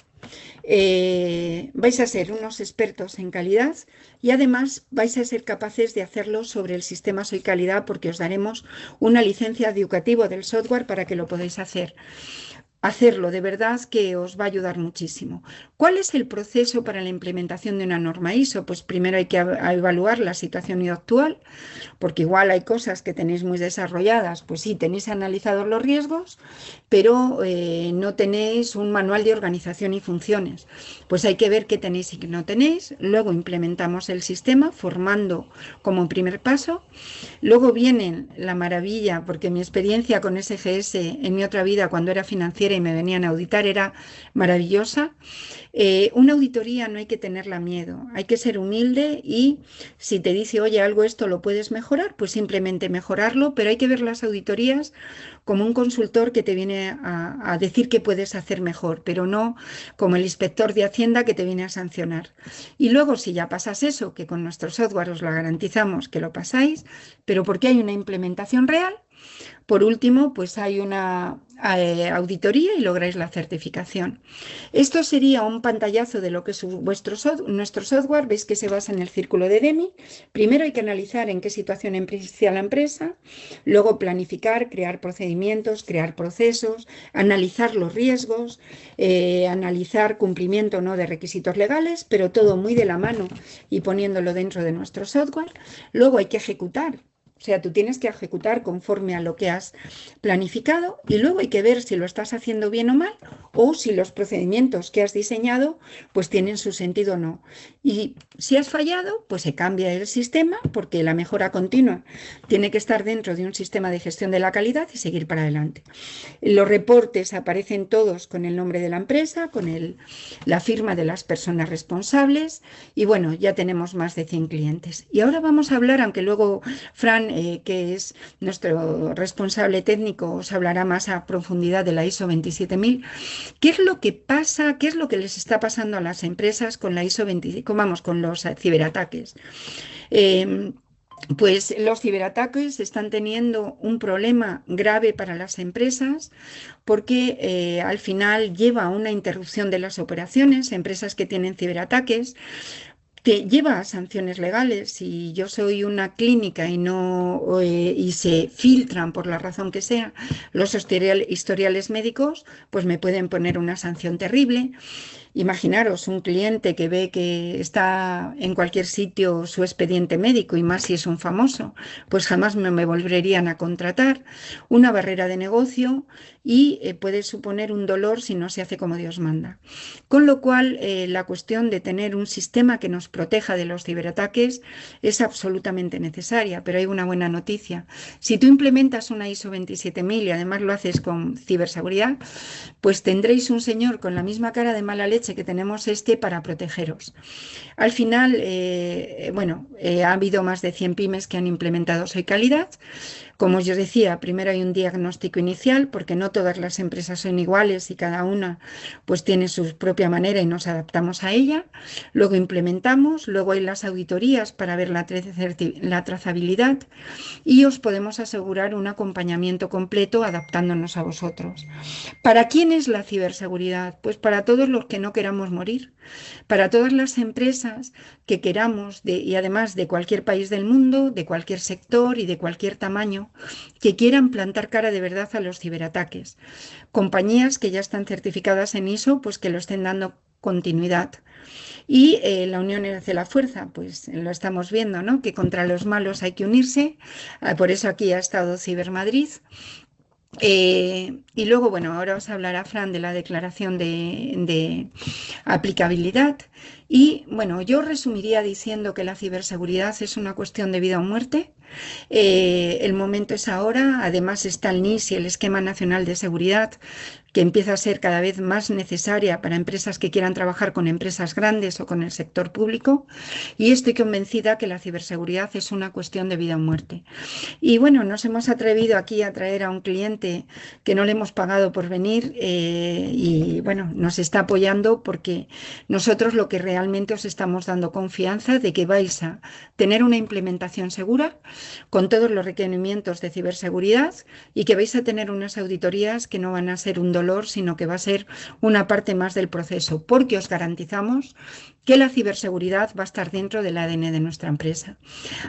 vais a ser unos expertos en calidad y además vais a ser capaces de hacerlo sobre el sistema Soy Calidad, porque os daremos una licencia educativa del software para que lo podáis hacer. Hacerlo de verdad que os va a ayudar muchísimo. ¿Cuál es el proceso para la implementación de una norma ISO? Pues primero hay que evaluar la situación actual, porque igual hay cosas que tenéis muy desarrolladas, pues sí, tenéis analizados los riesgos, pero no tenéis un manual de organización y funciones. Pues hay que ver qué tenéis y qué no tenéis. Luego implementamos el sistema formando como primer paso. Luego viene la maravilla, porque mi experiencia con SGS en mi otra vida, cuando era financiera y me venían a auditar, era maravillosa. Una auditoría no hay que tenerla miedo, hay que ser humilde y si te dice, oye, algo esto lo puedes mejorar, pues simplemente mejorarlo, pero hay que ver las auditorías como un consultor que te viene a decir que puedes hacer mejor, pero no como el inspector de Hacienda que te viene a sancionar. Y luego, si ya pasas eso, que con nuestro software os lo garantizamos que lo pasáis, pero porque hay una implementación real. Por último, pues hay una auditoría y lográis la certificación. Esto sería un pantallazo de lo que es nuestro software. Veis que se basa en el círculo de DEMI. Primero hay que analizar en qué situación empieza la empresa, luego planificar, crear procedimientos, crear procesos, analizar los riesgos, analizar cumplimiento o no de requisitos legales, pero todo muy de la mano y poniéndolo dentro de nuestro software. Luego hay que ejecutar O sea, tú tienes que ejecutar conforme a lo que has planificado y luego hay que ver si lo estás haciendo bien o mal o si los procedimientos que has diseñado pues tienen su sentido o no. Y si has fallado, pues se cambia el sistema porque la mejora continua tiene que estar dentro de un sistema de gestión de la calidad y seguir para adelante. Los reportes aparecen todos con el nombre de la empresa, con la firma de las personas responsables y bueno, ya tenemos más de 100 clientes. Y ahora vamos a hablar, aunque luego Fran, que es nuestro responsable técnico, os hablará más a profundidad de la ISO 27000, ¿qué es lo que pasa, qué es lo que les está pasando a las empresas con la ISO 27000, vamos, con los ciberataques? Pues los ciberataques están teniendo un problema grave para las empresas porque al final lleva a una interrupción de las operaciones, empresas que tienen ciberataques, te lleva a sanciones legales. Si yo soy una clínica y se filtran por la razón que sea los historiales médicos, pues me pueden poner una sanción terrible. Imaginaros un cliente que ve que está en cualquier sitio su expediente médico y más si es un famoso, pues jamás me volverían a contratar. Una barrera de negocio y puede suponer un dolor si no se hace como Dios manda. Con lo cual, la cuestión de tener un sistema que nos proteja de los ciberataques es absolutamente necesaria, pero hay una buena noticia. Si tú implementas una ISO 27000 y además lo haces con ciberseguridad, pues tendréis un señor con la misma cara de mala leche que tenemos para protegeros. Al final, ha habido más de 100 pymes que han implementado Soy Calidad. Como os decía, primero hay un diagnóstico inicial porque no todas las empresas son iguales y cada una pues tiene su propia manera y nos adaptamos a ella. Luego implementamos, luego hay las auditorías para ver la trazabilidad y os podemos asegurar un acompañamiento completo adaptándonos a vosotros. ¿Para quién es la ciberseguridad? Pues para todos los que no queramos morir, para todas las empresas que queramos y además de cualquier país del mundo, de cualquier sector y de cualquier tamaño, que quieran plantar cara de verdad a los ciberataques. Compañías que ya están certificadas en ISO, pues que lo estén dando continuidad. Y la unión hace la fuerza, pues lo estamos viendo, ¿no? Que contra los malos hay que unirse. Por eso aquí ha estado Cibermadrid. Y luego, bueno, ahora os hablará Fran de la declaración de aplicabilidad. Y bueno, yo resumiría diciendo que la ciberseguridad es una cuestión de vida o muerte. El momento es ahora, además está el NIS y el Esquema Nacional de Seguridad, que empieza a ser cada vez más necesaria para empresas que quieran trabajar con empresas grandes o con el sector público. Y estoy convencida que la ciberseguridad es una cuestión de vida o muerte. Y bueno, nos hemos atrevido aquí a traer a un cliente que no le hemos pagado por venir y bueno, nos está apoyando porque nosotros lo que realmente os estamos dando confianza de que vais a tener una implementación segura con todos los requerimientos de ciberseguridad y que vais a tener unas auditorías que no van a ser un dolor, sino que va a ser una parte más del proceso, porque os garantizamos que la ciberseguridad va a estar dentro del ADN de nuestra empresa.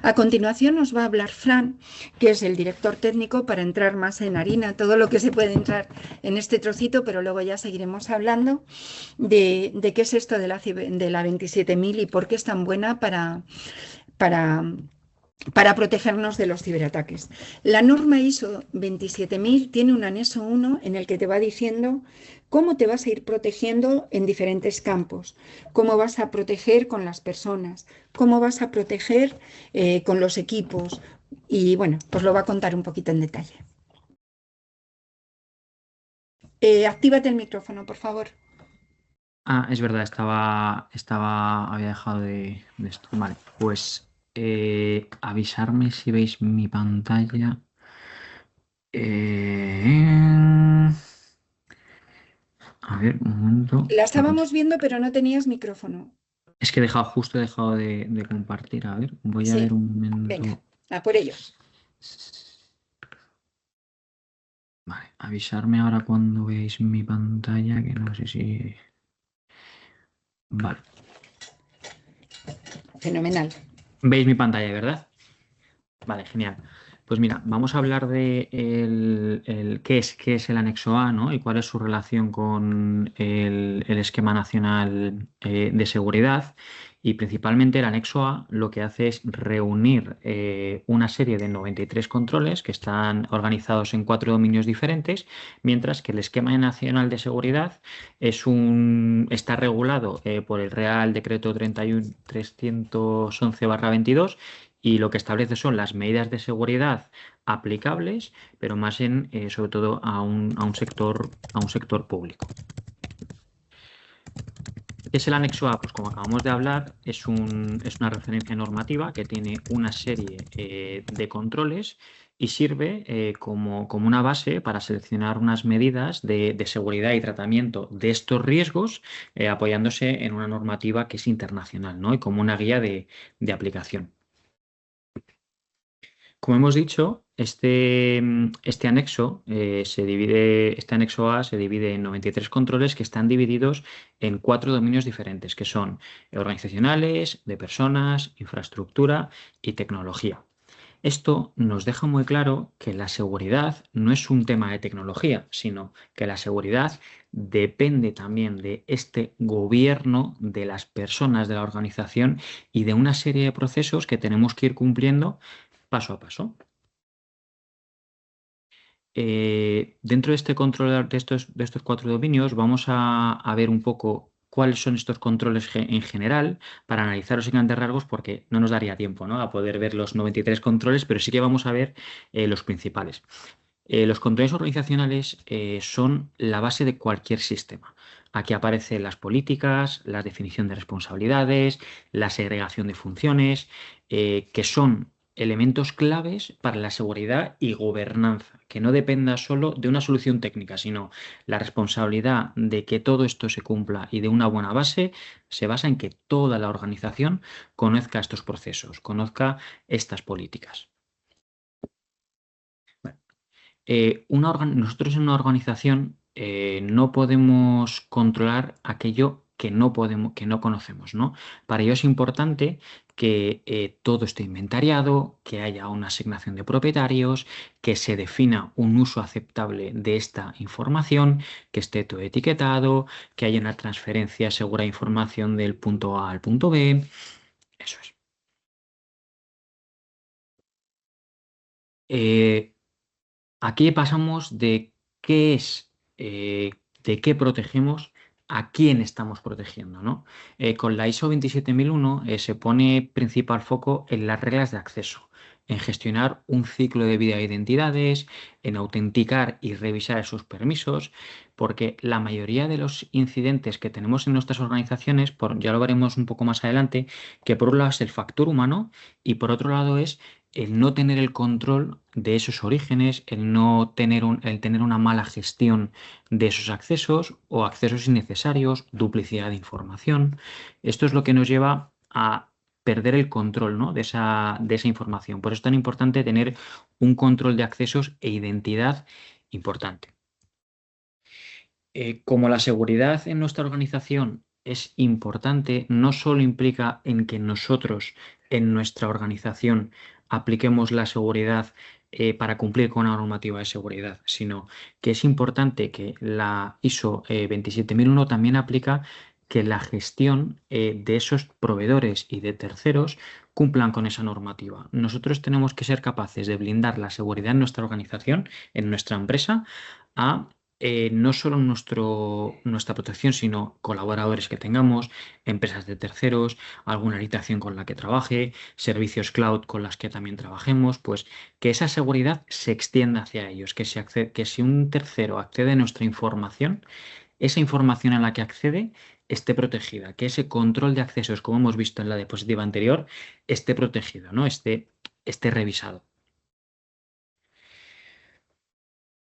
A continuación nos va a hablar Fran, que es el director técnico, para entrar más en harina, todo lo que se puede entrar en este trocito, pero luego ya seguiremos hablando de qué es esto de la 27000 y por qué es tan buena para protegernos de los ciberataques. La norma ISO 27000 tiene un anexo 1 en el que te va diciendo cómo te vas a ir protegiendo en diferentes campos, cómo vas a proteger con las personas, cómo vas a proteger con los equipos y bueno, pues lo va a contar un poquito en detalle. Actívate el micrófono, por favor. Ah, es verdad, había dejado de esto. Vale, pues avisarme si veis mi pantalla. A ver, un momento. La estábamos viendo, pero no tenías micrófono. Es que he dejado de compartir. A ver, voy a Sí. ver un momento. Venga, a por ello. Vale, avisarme ahora cuando veáis mi pantalla, que no sé si... Vale. Fenomenal. Veis mi pantalla, ¿verdad? Vale, genial. Pues mira, vamos a hablar de qué es el anexo A, ¿no? Y cuál es su relación con el Esquema Nacional de Seguridad. Y principalmente el anexo A lo que hace es reunir una serie de 93 controles que están organizados en 4 dominios diferentes, mientras que el Esquema Nacional de Seguridad está regulado por el Real Decreto 311/22 y lo que establece son las medidas de seguridad aplicables, pero más sobre todo a un sector público. ¿Qué es el anexo A? Pues como acabamos de hablar, es una referencia normativa que tiene una serie de controles y sirve como una base para seleccionar unas medidas de seguridad y tratamiento de estos riesgos, apoyándose en una normativa que es internacional, ¿no? Y como una guía de aplicación. Como hemos dicho, este anexo A se divide en 93 controles que están divididos en 4 dominios diferentes, que son organizacionales, de personas, infraestructura y tecnología. Esto nos deja muy claro que la seguridad no es un tema de tecnología, sino que la seguridad depende también de este gobierno de las personas de la organización y de una serie de procesos que tenemos que ir cumpliendo paso a paso. Dentro de este control de estos 4 dominios vamos a ver un poco cuáles son estos controles en general para analizarlos en grandes rasgos, porque no nos daría tiempo, ¿no?, a poder ver los 93 controles, pero sí que vamos a ver los principales. Los controles organizacionales son la base de cualquier sistema. Aquí aparecen las políticas, la definición de responsabilidades, la segregación de funciones, que son elementos claves para la seguridad y gobernanza, que no dependa solo de una solución técnica, sino la responsabilidad de que todo esto se cumpla y de una buena base se basa en que toda la organización conozca estos procesos, conozca estas políticas. Nosotros en una organización no podemos controlar aquello que no conocemos, ¿no? Para ello es importante que todo esté inventariado, que haya una asignación de propietarios, que se defina un uso aceptable de esta información, que esté todo etiquetado, que haya una transferencia segura de información del punto A al punto B. Eso es. Aquí pasamos de qué es, de qué protegemos, a quién estamos protegiendo, ¿no? Con la ISO 27001 se pone principal foco en las reglas de acceso, en gestionar un ciclo de vida de identidades, en autenticar y revisar esos permisos, porque la mayoría de los incidentes que tenemos en nuestras organizaciones, ya lo veremos un poco más adelante, que por un lado es el factor humano y por otro lado es el no tener el control de esos orígenes, el tener una mala gestión de esos accesos o accesos innecesarios, duplicidad de información. Esto es lo que nos lleva a perder el control, ¿no?, de esa información. Por eso es tan importante tener un control de accesos e identidad importante. Como la seguridad en nuestra organización es importante, no solo implica en que nosotros en nuestra organización apliquemos la seguridad para cumplir con una normativa de seguridad, sino que es importante que la ISO 27001 también aplica que la gestión de esos proveedores y de terceros cumplan con esa normativa. Nosotros tenemos que ser capaces de blindar la seguridad en nuestra organización, en nuestra empresa, a no solo nuestra protección, sino colaboradores que tengamos, empresas de terceros, alguna habitación con la que trabaje, servicios cloud con las que también trabajemos, pues que esa seguridad se extienda hacia ellos, que si un tercero accede a nuestra información, esa información a la que accede esté protegida, que ese control de accesos, como hemos visto en la diapositiva anterior, esté protegido, ¿no?, esté revisado.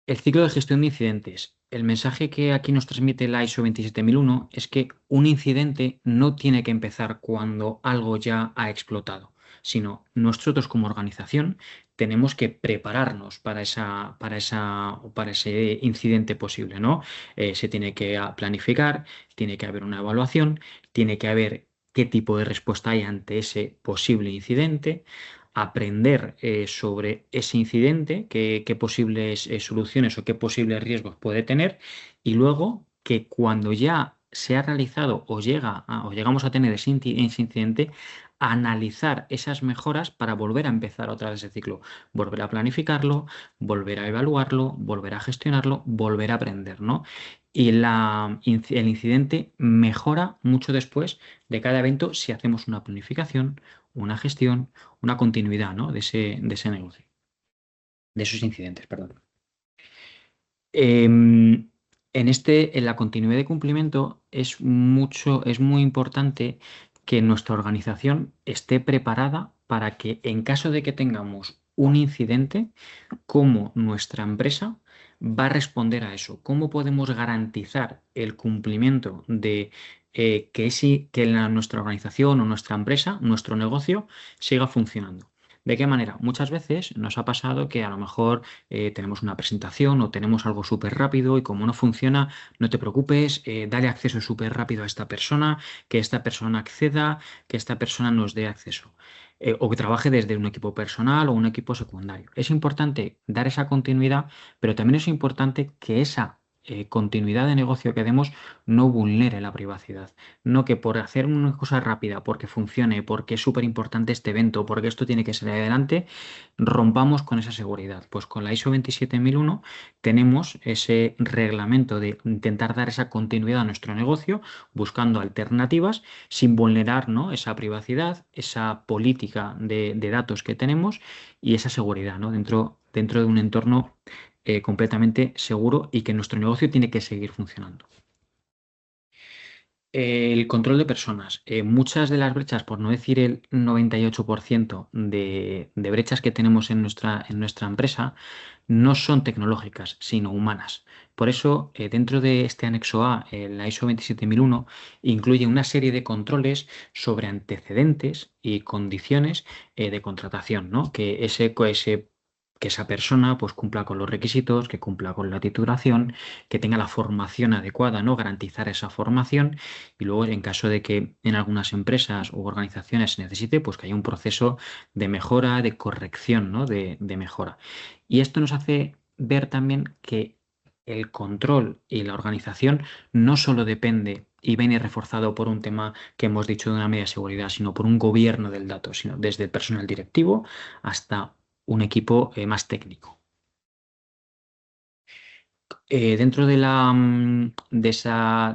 El ciclo de gestión de incidentes. El mensaje que aquí nos transmite la ISO 27001 es que un incidente no tiene que empezar cuando algo ya ha explotado, sino nosotros como organización tenemos que prepararnos para ese incidente posible, ¿no? Se tiene que planificar, tiene que haber una evaluación, tiene que haber qué tipo de respuesta hay ante ese posible incidente, aprender sobre ese incidente, qué posibles soluciones o qué posibles riesgos puede tener, y luego que cuando ya se ha realizado o llegamos a tener ese incidente, a analizar esas mejoras para volver a empezar otra vez ese ciclo, volver a planificarlo, volver a evaluarlo, volver a gestionarlo, volver a aprender, ¿no? Y el incidente mejora mucho después de cada evento si hacemos una planificación, una gestión, una continuidad, ¿no? de ese negocio, de esos incidentes, perdón. En la continuidad de cumplimiento es muy importante que nuestra organización esté preparada para que en caso de que tengamos un incidente, cómo nuestra empresa va a responder a eso, cómo podemos garantizar el cumplimiento de que nuestra organización o nuestra empresa, nuestro negocio, siga funcionando. ¿De qué manera? Muchas veces nos ha pasado que a lo mejor tenemos una presentación o tenemos algo súper rápido y como no funciona, no te preocupes, dale acceso súper rápido a esta persona, que esta persona acceda, que esta persona nos dé acceso. O que trabaje desde un equipo personal o un equipo secundario. Es importante dar esa continuidad, pero también es importante que esa continuidad de negocio que demos no vulnere la privacidad. No que por hacer una cosa rápida, porque funcione, porque es súper importante este evento, porque esto tiene que salir adelante, rompamos con esa seguridad. Pues con la ISO 27001 tenemos ese reglamento de intentar dar esa continuidad a nuestro negocio, buscando alternativas sin vulnerar, ¿no? esa privacidad, esa política de datos que tenemos y esa seguridad, ¿no? dentro de un entorno completamente seguro y que nuestro negocio tiene que seguir funcionando. El control de personas. Muchas de las brechas, por no decir el 98% de brechas que tenemos en nuestra empresa, no son tecnológicas, sino humanas. Por eso, dentro de este anexo A, la ISO 27001 incluye una serie de controles sobre antecedentes y condiciones de contratación, ¿no? Que esa persona pues cumpla con los requisitos, que cumpla con la titulación, que tenga la formación adecuada, ¿no? Garantizar esa formación y luego en caso de que en algunas empresas u organizaciones se necesite, pues que haya un proceso de mejora, de corrección, ¿no? de mejora. Y esto nos hace ver también que el control y la organización no solo depende y viene reforzado por un tema que hemos dicho de una media seguridad, sino por un gobierno del dato, sino desde el personal directivo hasta un equipo más técnico. Dentro de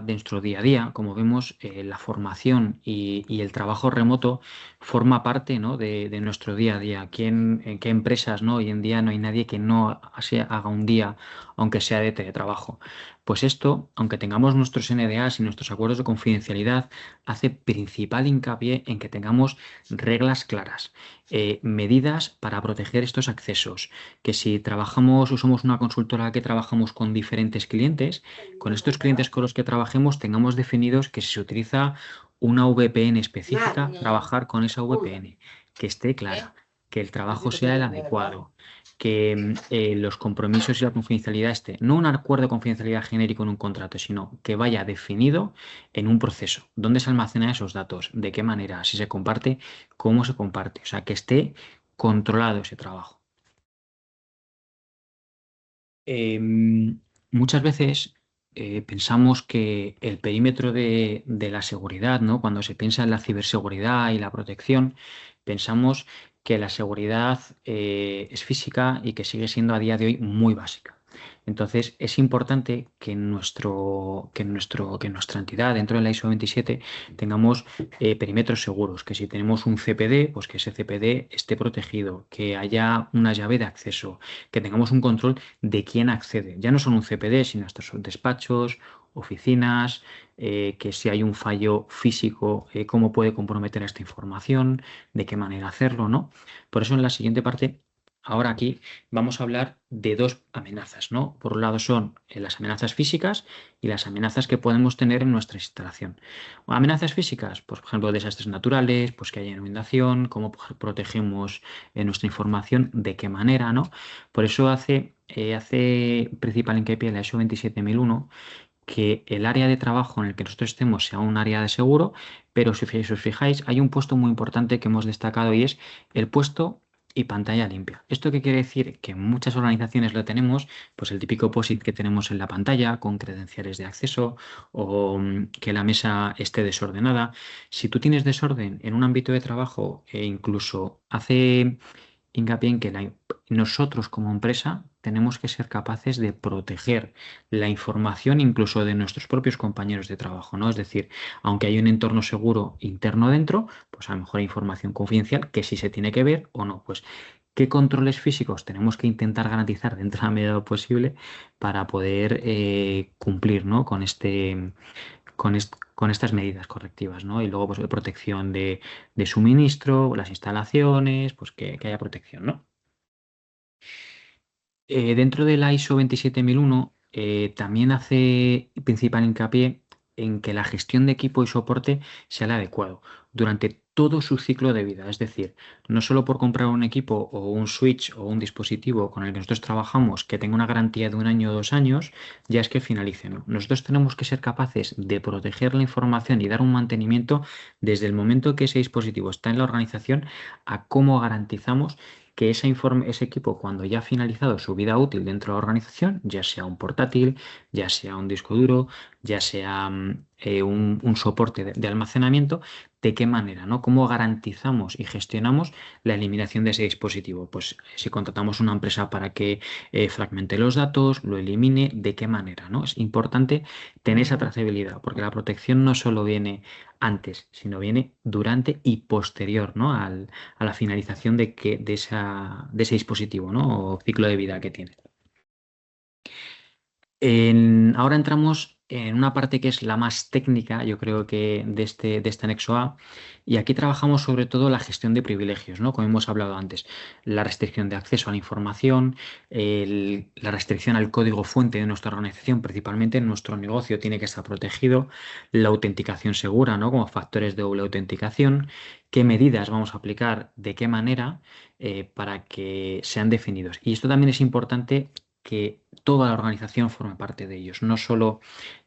nuestro día a día, como vemos, la formación y el trabajo remoto forma parte, ¿no? de nuestro día a día. ¿En qué empresas, ¿no? Hoy en día no hay nadie que no haga un día, aunque sea de teletrabajo? Pues esto, aunque tengamos nuestros NDAs y nuestros acuerdos de confidencialidad, hace principal hincapié en que tengamos reglas claras, medidas para proteger estos accesos, que si trabajamos o somos una consultora que trabajamos con diferentes clientes, con estos clientes con los que trabajemos tengamos definidos que si se utiliza una VPN específica, trabajar con esa VPN, que esté clara, que el trabajo sea el adecuado, que los compromisos y la confidencialidad esté, no un acuerdo de confidencialidad genérico en un contrato, sino que vaya definido en un proceso. ¿Dónde se almacenan esos datos? ¿De qué manera? Si se comparte, ¿cómo se comparte? O sea, que esté controlado ese trabajo. Muchas veces pensamos que el perímetro de la seguridad, ¿no? Cuando se piensa en la ciberseguridad y la protección, pensamos que la seguridad es física y que sigue siendo a día de hoy muy básica. Entonces, es importante que nuestra entidad, dentro de la ISO 27, tengamos perímetros seguros, que si tenemos un CPD, pues que ese CPD esté protegido, que haya una llave de acceso, que tengamos un control de quién accede. Ya no son un CPD, sino estos son despachos, oficinas, que si hay un fallo físico, cómo puede comprometer esta información, de qué manera hacerlo, ¿no? Por eso en la siguiente parte, ahora aquí vamos a hablar de dos amenazas, ¿no? Por un lado son las amenazas físicas y las amenazas que podemos tener en nuestra instalación. Amenazas físicas, pues, por ejemplo, desastres naturales, pues que haya inundación, cómo protegemos nuestra información, de qué manera, ¿no? Por eso hace principal hincapié la ISO 27001 que el área de trabajo en el que nosotros estemos sea un área de seguro, pero si os fijáis, hay un puesto muy importante que hemos destacado y es el puesto y pantalla limpia. ¿Esto qué quiere decir? Que en muchas organizaciones lo tenemos, pues el típico POSIT que tenemos en la pantalla con credenciales de acceso o que la mesa esté desordenada. Si tú tienes desorden en un ámbito de trabajo e incluso hace hincapié en que nosotros como empresa tenemos que ser capaces de proteger la información incluso de nuestros propios compañeros de trabajo, ¿no? Es decir, aunque hay un entorno seguro interno dentro, pues a lo mejor hay información confidencial que sí se tiene que ver o no. Pues, ¿qué controles físicos tenemos que intentar garantizar dentro de la medida de lo posible para poder cumplir, ¿no? con estas medidas correctivas, ¿no? Y luego, pues, de protección de suministro, las instalaciones, pues que haya protección, ¿no? Dentro de la ISO 27001 también hace principal hincapié en que la gestión de equipo y soporte sea el adecuado durante todo su ciclo de vida. Es decir, no solo por comprar un equipo o un switch o un dispositivo con el que nosotros trabajamos que tenga una garantía de 1 año o 2 años, ya es que finalice, ¿no? Nosotros tenemos que ser capaces de proteger la información y dar un mantenimiento desde el momento que ese dispositivo está en la organización a cómo garantizamos que ese equipo, cuando ya ha finalizado su vida útil dentro de la organización, ya sea un portátil, ya sea un disco duro, ya sea un soporte de almacenamiento, ¿de qué manera, ¿no? ¿Cómo garantizamos y gestionamos la eliminación de ese dispositivo? Pues si contratamos una empresa para que fragmente los datos, lo elimine, ¿de qué manera, ¿no? Es importante tener esa trazabilidad, porque la protección no solo viene antes, sino viene durante y posterior, ¿no? a la finalización de ese dispositivo, ¿no? O ciclo de vida que tiene. Ahora entramos en una parte que es la más técnica, yo creo que de este anexo A, y aquí trabajamos sobre todo la gestión de privilegios, ¿no? Como hemos hablado antes, la restricción de acceso a la información, la restricción al código fuente de nuestra organización, principalmente en nuestro negocio, tiene que estar protegido, la autenticación segura, ¿no? Como factores de doble autenticación, qué medidas vamos a aplicar, de qué manera, para que sean definidos. Y esto también es importante que toda la organización forme parte de ellos, no solo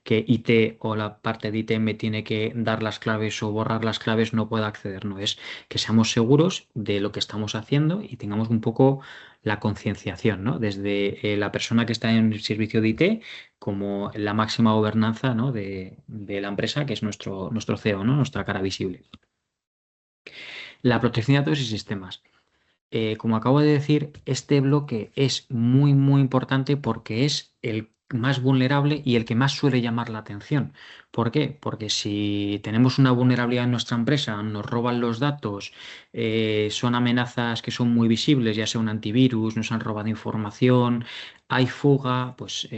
que IT o la parte de IT me tiene que dar las claves o borrar las claves, no pueda acceder, no, es que seamos seguros de lo que estamos haciendo y tengamos un poco la concienciación, ¿no? Desde la persona que está en el servicio de IT como la máxima gobernanza, ¿no? de la empresa, que es nuestro CEO, ¿no? Nuestra cara visible. La protección de datos y sistemas. Como acabo de decir, este bloque es muy, muy importante porque es el más vulnerable y el que más suele llamar la atención. ¿Por qué? Porque si tenemos una vulnerabilidad en nuestra empresa, nos roban los datos, son amenazas que son muy visibles, ya sea un antivirus, nos han robado información, hay fuga, pues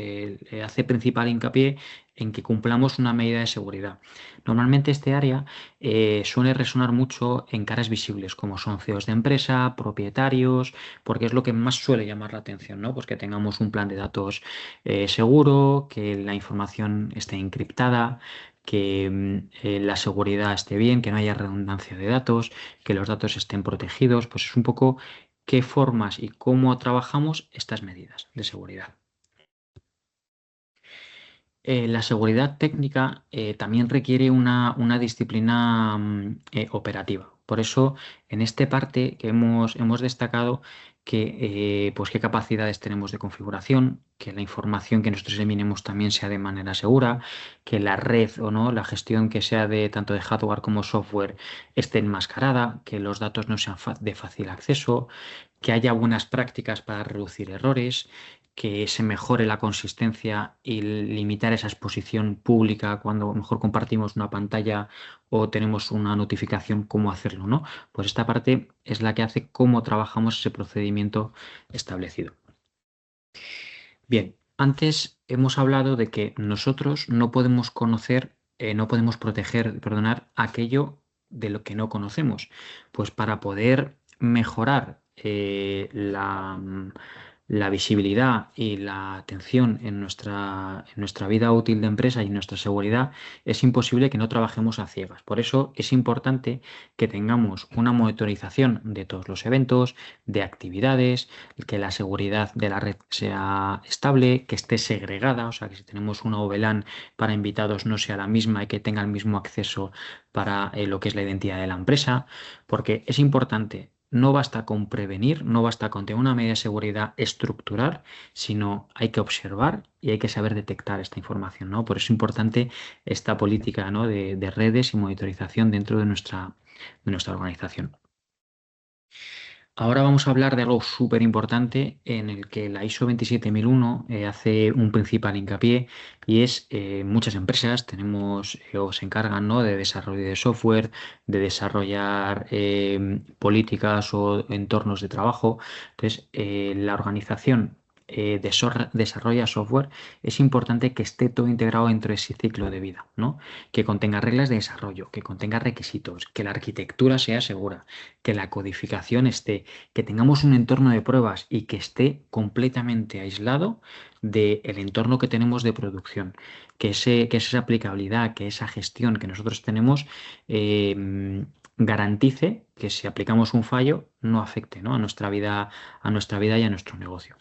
hace principal hincapié en que cumplamos una medida de seguridad. Normalmente este área suele resonar mucho en caras visibles, como son CEOs de empresa, propietarios, porque es lo que más suele llamar la atención, ¿no? Pues que tengamos un plan de datos seguro, que la información esté encriptada, que la seguridad esté bien, que no haya redundancia de datos, que los datos estén protegidos, pues es un poco qué formas y cómo trabajamos estas medidas de seguridad. La seguridad técnica también requiere una disciplina operativa. Por eso, en esta parte que hemos destacado que, pues, qué capacidades tenemos de configuración, que la información que nosotros eliminemos también sea de manera segura, que la red o no, la gestión que sea de tanto de hardware como software esté enmascarada, que los datos no sean de fácil acceso, que haya buenas prácticas para reducir errores, que se mejore la consistencia y limitar esa exposición pública cuando mejor compartimos una pantalla o tenemos una notificación, cómo hacerlo, ¿no? Pues esta parte es la que hace cómo trabajamos ese procedimiento establecido. Bien, antes hemos hablado de que nosotros no podemos conocer, no podemos proteger, perdonar, aquello de lo que no conocemos. Pues para poder mejorar la visibilidad y la atención en nuestra vida útil de empresa y en nuestra seguridad, es imposible que no trabajemos a ciegas. Por eso es importante que tengamos una monitorización de todos los eventos, de actividades, que la seguridad de la red sea estable, que esté segregada, o sea, que si tenemos una VLAN para invitados no sea la misma y que tenga el mismo acceso para lo que es la identidad de la empresa, porque es importante no basta con prevenir, no basta con tener una medida de seguridad estructural, sino hay que observar y hay que saber detectar esta información, ¿no? Por eso es importante esta política, ¿no?, de redes y monitorización dentro de nuestra organización. Ahora vamos a hablar de algo súper importante en el que la ISO 27001 hace un principal hincapié, y es muchas empresas tenemos o se encargan, ¿no?, de desarrollo de software, de desarrollar políticas o entornos de trabajo. Entonces, la organización desarrolla software, es importante que esté todo integrado dentro de ese ciclo de vida, ¿no? Que contenga reglas de desarrollo, que contenga requisitos, que la arquitectura sea segura, que la codificación esté, que tengamos un entorno de pruebas y que esté completamente aislado del entorno que tenemos de producción, que esa aplicabilidad, que esa gestión que nosotros tenemos garantice que si aplicamos un fallo no afecte, ¿no?, a nuestra vida y a nuestro negocio.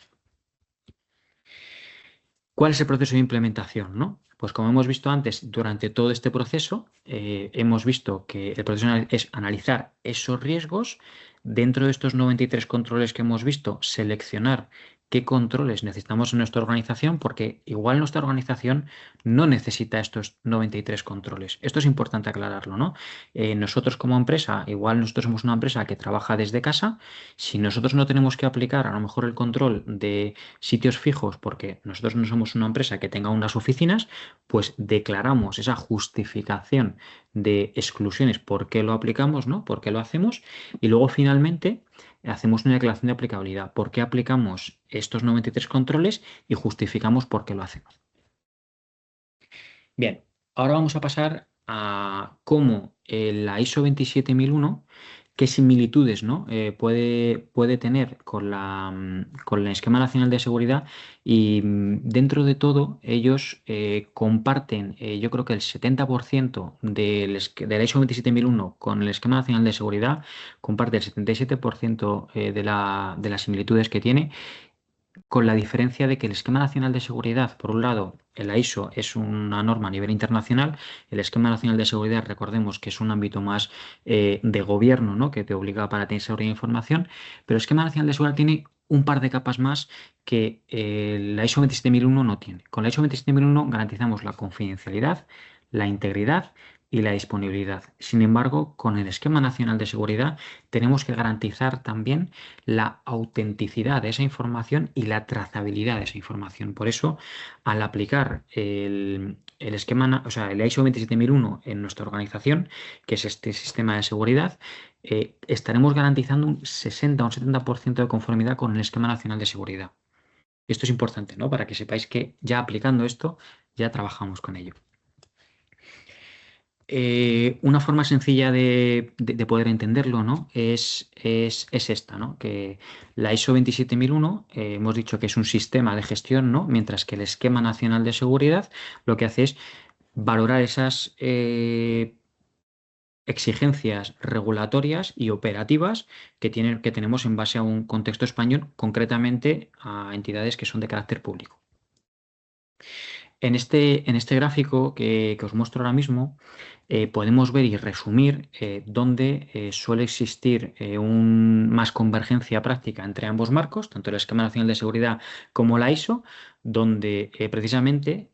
¿Cuál es el proceso de implementación, no? Pues como hemos visto antes, durante todo este proceso hemos visto que el proceso es analizar esos riesgos. Dentro de estos 93 controles que hemos visto, seleccionar qué controles necesitamos en nuestra organización, porque igual nuestra organización no necesita estos 93 controles. Esto es importante aclararlo, ¿no? Nosotros como empresa, igual nosotros somos una empresa que trabaja desde casa. Si nosotros no tenemos que aplicar a lo mejor el control de sitios fijos, porque nosotros no somos una empresa que tenga unas oficinas, pues declaramos esa justificación de exclusiones, por qué lo aplicamos, ¿no?, por qué lo hacemos, y luego finalmente hacemos una declaración de aplicabilidad, por qué aplicamos estos 93 controles y justificamos por qué lo hacemos. Bien, ahora vamos a pasar a cómo la ISO 27001, qué similitudes, ¿no?, puede tener con el Esquema Nacional de Seguridad, y dentro de todo ellos comparten, yo creo que el 70% de la ISO 27001 con el Esquema Nacional de Seguridad, comparte el 77% de las similitudes que tiene, con la diferencia de que el Esquema Nacional de Seguridad, por un lado, la ISO es una norma a nivel internacional, el Esquema Nacional de Seguridad, recordemos que es un ámbito más de gobierno, ¿no?, que te obliga para tener seguridad de información, pero el Esquema Nacional de Seguridad tiene un par de capas más que la ISO 27001 no tiene. Con la ISO 27001 garantizamos la confidencialidad, la integridad y la disponibilidad. Sin embargo, con el Esquema Nacional de Seguridad tenemos que garantizar también la autenticidad de esa información y la trazabilidad de esa información. Por eso, al aplicar el esquema, o sea, el ISO 27001 en nuestra organización, que es este sistema de seguridad, estaremos garantizando un 60 o un 70% de conformidad con el Esquema Nacional de Seguridad. Esto es importante, ¿no?, para que sepáis que ya aplicando esto, ya trabajamos con ello. Una forma sencilla de poder entenderlo, ¿no?, es esta, ¿no?, que la ISO 27001 hemos dicho que es un sistema de gestión, ¿no?, mientras que el Esquema Nacional de Seguridad lo que hace es valorar esas exigencias regulatorias y operativas que tenemos en base a un contexto español, concretamente a entidades que son de carácter público. En este gráfico que os muestro ahora mismo, podemos ver y resumir dónde suele existir más convergencia práctica entre ambos marcos, tanto el Esquema Nacional de Seguridad como la ISO, donde precisamente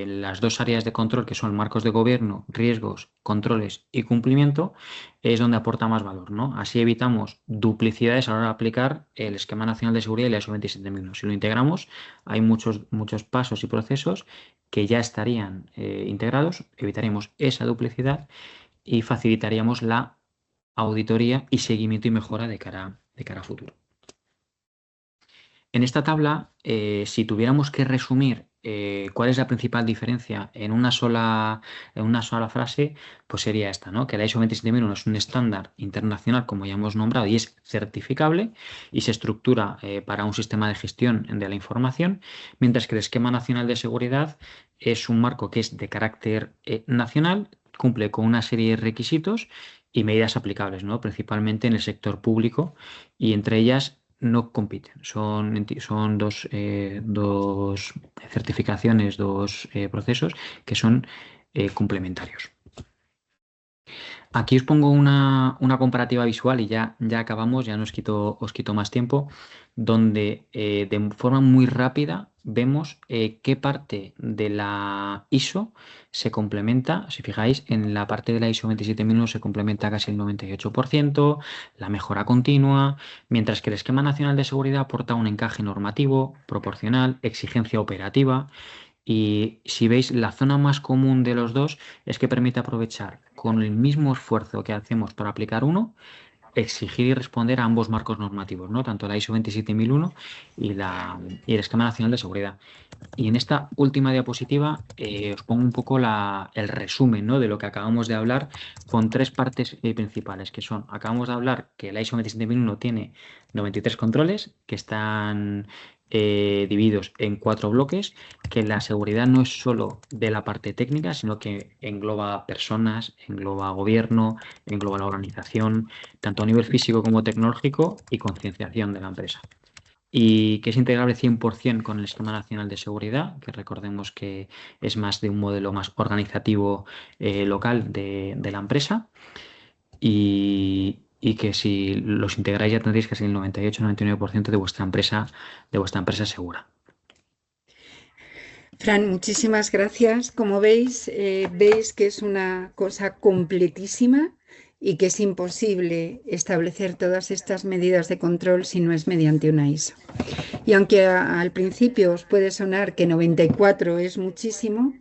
las dos áreas de control, que son marcos de gobierno, riesgos, controles y cumplimiento, es donde aporta más valor, ¿no? Así evitamos duplicidades a la hora de aplicar el Esquema Nacional de Seguridad y la ISO 27001. Si lo integramos, hay muchos pasos y procesos que ya estarían integrados, evitaríamos esa duplicidad y facilitaríamos la auditoría y seguimiento y mejora de cara a futuro. En esta tabla, si tuviéramos que resumir cuál es la principal diferencia en una sola frase, pues sería esta, ¿no?, que la ISO 27001 es un estándar internacional, como ya hemos nombrado, y es certificable y se estructura para un sistema de gestión de la información, mientras que el Esquema Nacional de Seguridad es un marco que es de carácter nacional, cumple con una serie de requisitos y medidas aplicables, ¿no?, principalmente en el sector público, y entre ellas no compiten, son dos certificaciones, dos procesos que son complementarios. Aquí os pongo una comparativa visual y ya acabamos, ya no os quito más tiempo, donde de forma muy rápida vemos qué parte de la ISO se complementa. Si fijáis, en la parte de la ISO 27001 se complementa casi el 98%, la mejora continua, mientras que el Esquema Nacional de Seguridad aporta un encaje normativo, proporcional, exigencia operativa. Y si veis, la zona más común de los dos es que permite aprovechar con el mismo esfuerzo que hacemos para aplicar uno, exigir y responder a ambos marcos normativos, ¿no? Tanto la ISO 27001 y el Esquema Nacional de Seguridad. Y en esta última diapositiva os pongo un poco el resumen, ¿no?, de lo que acabamos de hablar, con tres partes principales, que son, acabamos de hablar que la ISO 27001 tiene 93 controles que están divididos en 4 bloques, que la seguridad no es solo de la parte técnica, sino que engloba personas, engloba gobierno, engloba la organización, tanto a nivel físico como tecnológico, y concienciación de la empresa. Y que es integrable 100% con el Esquema Nacional de Seguridad, que recordemos que es más de un modelo más organizativo local de la empresa, y que si los integráis ya tendréis casi el 98-99% de vuestra empresa segura. Fran, muchísimas gracias. Como veis, veis que es una cosa completísima y que es imposible establecer todas estas medidas de control si no es mediante una ISO. Y aunque al principio os puede sonar que 94 es muchísimo,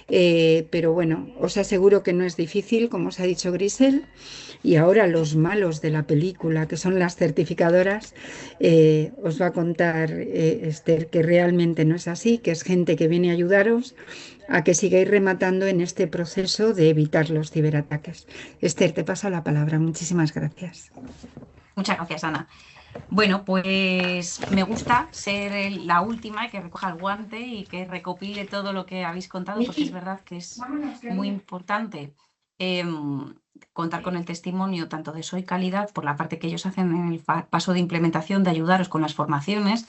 pero bueno, os aseguro que no es difícil, como os ha dicho Grisel. Y ahora los malos de la película, que son las certificadoras, os va a contar Esther que realmente no es así, que es gente que viene a ayudaros a que sigáis rematando en este proceso de evitar los ciberataques. Esther, te paso la palabra. Muchísimas gracias. Muchas gracias, Ana. Bueno, pues me gusta ser la última que recoja el guante y que recopile todo lo que habéis contado, porque es verdad que es muy importante contar con el testimonio tanto de Soy Calidad, por la parte que ellos hacen en el paso de implementación, de ayudaros con las formaciones,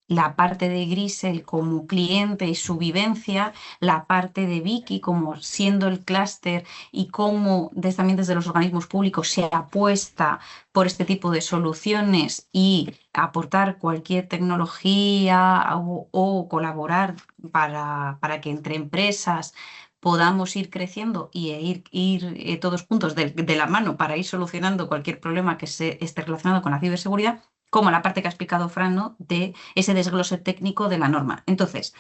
la parte de Grisel como cliente y su vivencia, la parte de Vicky como siendo el clúster y cómo también desde los organismos públicos se apuesta por este tipo de soluciones y aportar cualquier tecnología o colaborar para que entre empresas podamos ir creciendo y ir todos juntos de la mano para ir solucionando cualquier problema que esté relacionado con la ciberseguridad, como la parte que ha explicado Fran, ¿no?, de ese desglose técnico de la norma. Entonces,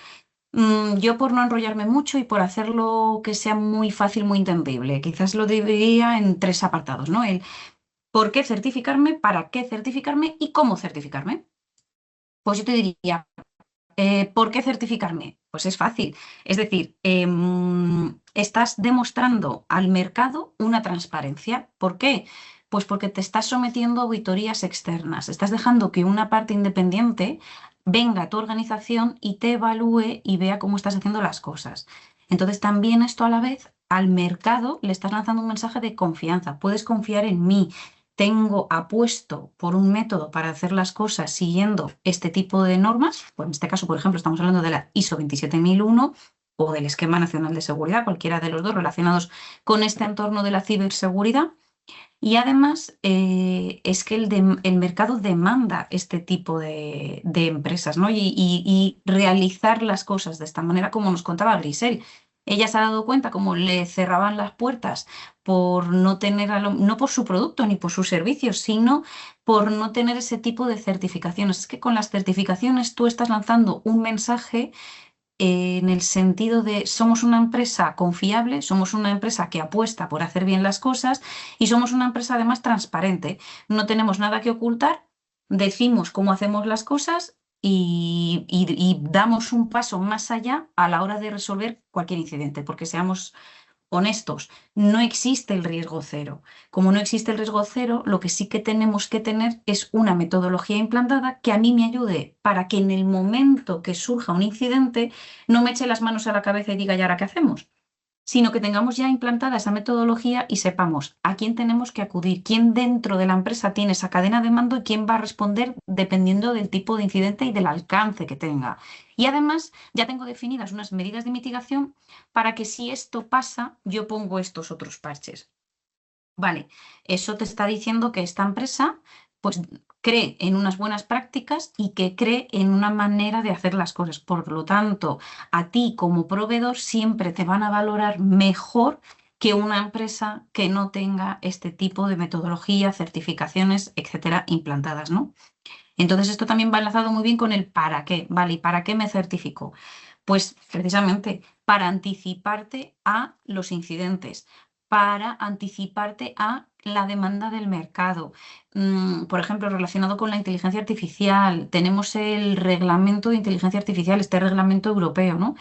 yo por no enrollarme mucho y por hacerlo que sea muy fácil, muy entendible, quizás lo dividiría en 3 apartados, ¿no? El por qué certificarme, para qué certificarme y cómo certificarme. Pues yo te diría, ¿por qué certificarme? Pues es fácil. Es decir, estás demostrando al mercado una transparencia. ¿Por qué? Pues porque te estás sometiendo a auditorías externas. Estás dejando que una parte independiente venga a tu organización y te evalúe y vea cómo estás haciendo las cosas. Entonces también esto a la vez al mercado le estás lanzando un mensaje de confianza. Puedes confiar en mí. Apuesto por un método para hacer las cosas siguiendo este tipo de normas, pues en este caso, por ejemplo, estamos hablando de la ISO 27001 o del Esquema Nacional de Seguridad, cualquiera de los dos relacionados con este entorno de la ciberseguridad. Y además es que el mercado demanda este tipo de empresas, ¿no? Y realizar las cosas de esta manera, como nos contaba Grisel. Ella se ha dado cuenta cómo le cerraban las puertas por no tener, no por su producto ni por sus servicios, sino por no tener ese tipo de certificaciones. Es que con las certificaciones tú estás lanzando un mensaje en el sentido de somos una empresa confiable, somos una empresa que apuesta por hacer bien las cosas y somos una empresa además transparente. No tenemos nada que ocultar, decimos cómo hacemos las cosas y damos un paso más allá a la hora de resolver cualquier incidente, porque seamos honestos, no existe el riesgo cero. Como no existe el riesgo cero, lo que sí que tenemos que tener es una metodología implantada que a mí me ayude para que en el momento que surja un incidente no me eche las manos a la cabeza y diga, ¿y ahora qué hacemos? Sino que tengamos ya implantada esa metodología y sepamos a quién tenemos que acudir, quién dentro de la empresa tiene esa cadena de mando y quién va a responder dependiendo del tipo de incidente y del alcance que tenga. Y además ya tengo definidas unas medidas de mitigación para que si esto pasa, yo pongo estos otros parches. Vale, eso te está diciendo que esta empresa pues cree en unas buenas prácticas y que cree en una manera de hacer las cosas. Por lo tanto, a ti como proveedor siempre te van a valorar mejor que una empresa que no tenga este tipo de metodología, certificaciones, etcétera, implantadas, ¿no? Entonces, esto también va enlazado muy bien con el para qué, ¿vale? ¿Y para qué me certifico? Pues precisamente para anticiparte a los incidentes, para anticiparte a la demanda del mercado. Por ejemplo, relacionado con la inteligencia artificial, tenemos el reglamento de inteligencia artificial, este reglamento europeo, ¿no?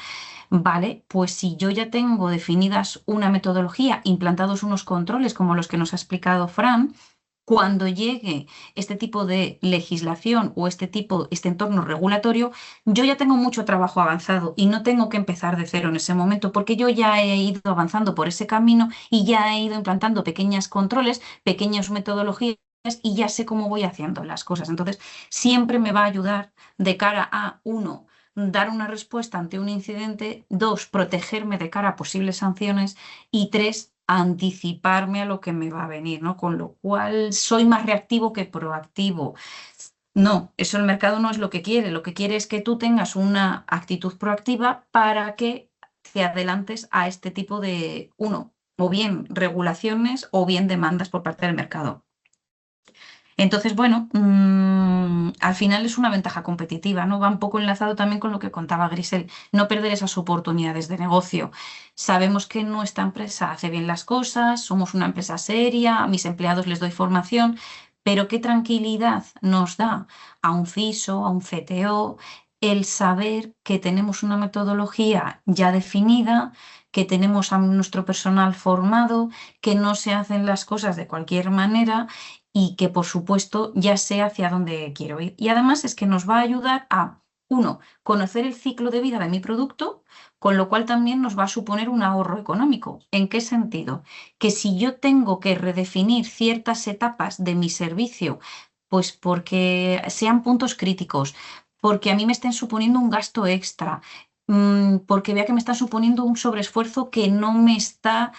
Vale, pues si yo ya tengo definidas una metodología, implantados unos controles como los que nos ha explicado Fran, cuando llegue este tipo de legislación o este entorno regulatorio, yo ya tengo mucho trabajo avanzado y no tengo que empezar de cero en ese momento, porque yo ya he ido avanzando por ese camino y ya he ido implantando pequeños controles, pequeñas metodologías y ya sé cómo voy haciendo las cosas. Entonces, siempre me va a ayudar de cara a, uno, dar una respuesta ante un incidente, dos, protegerme de cara a posibles sanciones y tres, anticiparme a lo que me va a venir, ¿no? Con lo cual soy más reactivo que proactivo. No, eso el mercado no es lo que quiere es que tú tengas una actitud proactiva para que te adelantes a este tipo de, uno, o bien regulaciones o bien demandas por parte del mercado. Entonces, bueno, al final es una ventaja competitiva, ¿no? Va un poco enlazado también con lo que contaba Grisel, no perder esas oportunidades de negocio. Sabemos que nuestra empresa hace bien las cosas, somos una empresa seria, a mis empleados les doy formación, pero qué tranquilidad nos da a un CISO, a un CTO, el saber que tenemos una metodología ya definida, que tenemos a nuestro personal formado, que no se hacen las cosas de cualquier manera y que, por supuesto, ya sé hacia dónde quiero ir. Y además es que nos va a ayudar a, uno, conocer el ciclo de vida de mi producto, con lo cual también nos va a suponer un ahorro económico. ¿En qué sentido? Que si yo tengo que redefinir ciertas etapas de mi servicio, pues porque sean puntos críticos, porque a mí me estén suponiendo un gasto extra, porque vea que me está suponiendo un sobreesfuerzo que no me está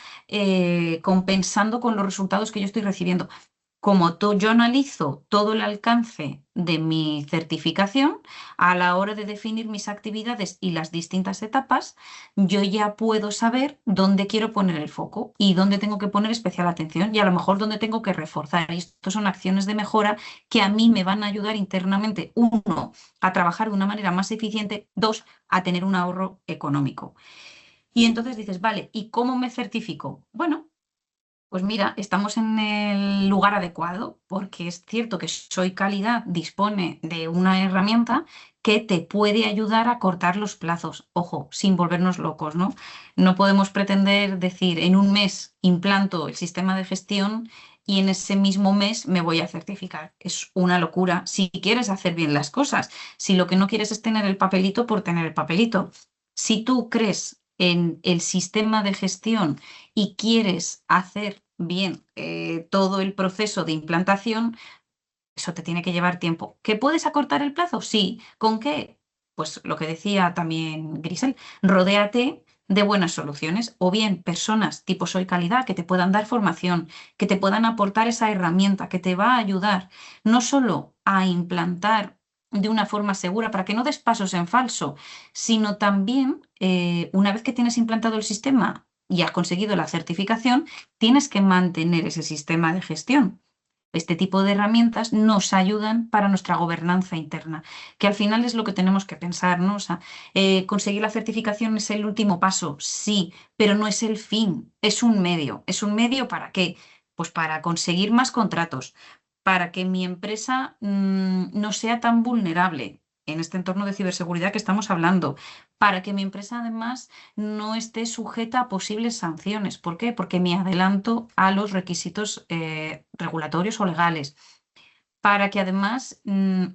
compensando con los resultados que yo estoy recibiendo. Como yo analizo todo el alcance de mi certificación, a la hora de definir mis actividades y las distintas etapas, yo ya puedo saber dónde quiero poner el foco y dónde tengo que poner especial atención y a lo mejor dónde tengo que reforzar. Y esto son acciones de mejora que a mí me van a ayudar internamente, uno, a trabajar de una manera más eficiente, dos, a tener un ahorro económico. Y entonces dices, vale, ¿y cómo me certifico? Bueno, pues mira, estamos en el lugar adecuado porque es cierto que Soy Calidad dispone de una herramienta que te puede ayudar a cortar los plazos. Ojo, sin volvernos locos, ¿no? No podemos pretender decir en un mes implanto el sistema de gestión y en ese mismo mes me voy a certificar. Es una locura si quieres hacer bien las cosas. Si lo que no quieres es tener el papelito por tener el papelito. Si tú crees en el sistema de gestión y quieres hacer bien todo el proceso de implantación, eso te tiene que llevar tiempo. ¿Que puedes acortar el plazo? Sí. ¿Con qué? Pues lo que decía también Grisel, rodéate de buenas soluciones o bien personas tipo Soy Calidad que te puedan dar formación, que te puedan aportar esa herramienta que te va a ayudar no solo a implantar de una forma segura para que no des pasos en falso, sino también una vez que tienes implantado el sistema y has conseguido la certificación, tienes que mantener ese sistema de gestión. Este tipo de herramientas nos ayudan para nuestra gobernanza interna, que al final es lo que tenemos que pensar, ¿no? O sea, conseguir la certificación es el último paso, sí, pero no es el fin, es un medio. ¿Es un medio para qué? Pues para conseguir más contratos, para que mi empresa no sea tan vulnerable en este entorno de ciberseguridad que estamos hablando, para que mi empresa además no esté sujeta a posibles sanciones. ¿Por qué? Porque me adelanto a los requisitos regulatorios o legales. Para que además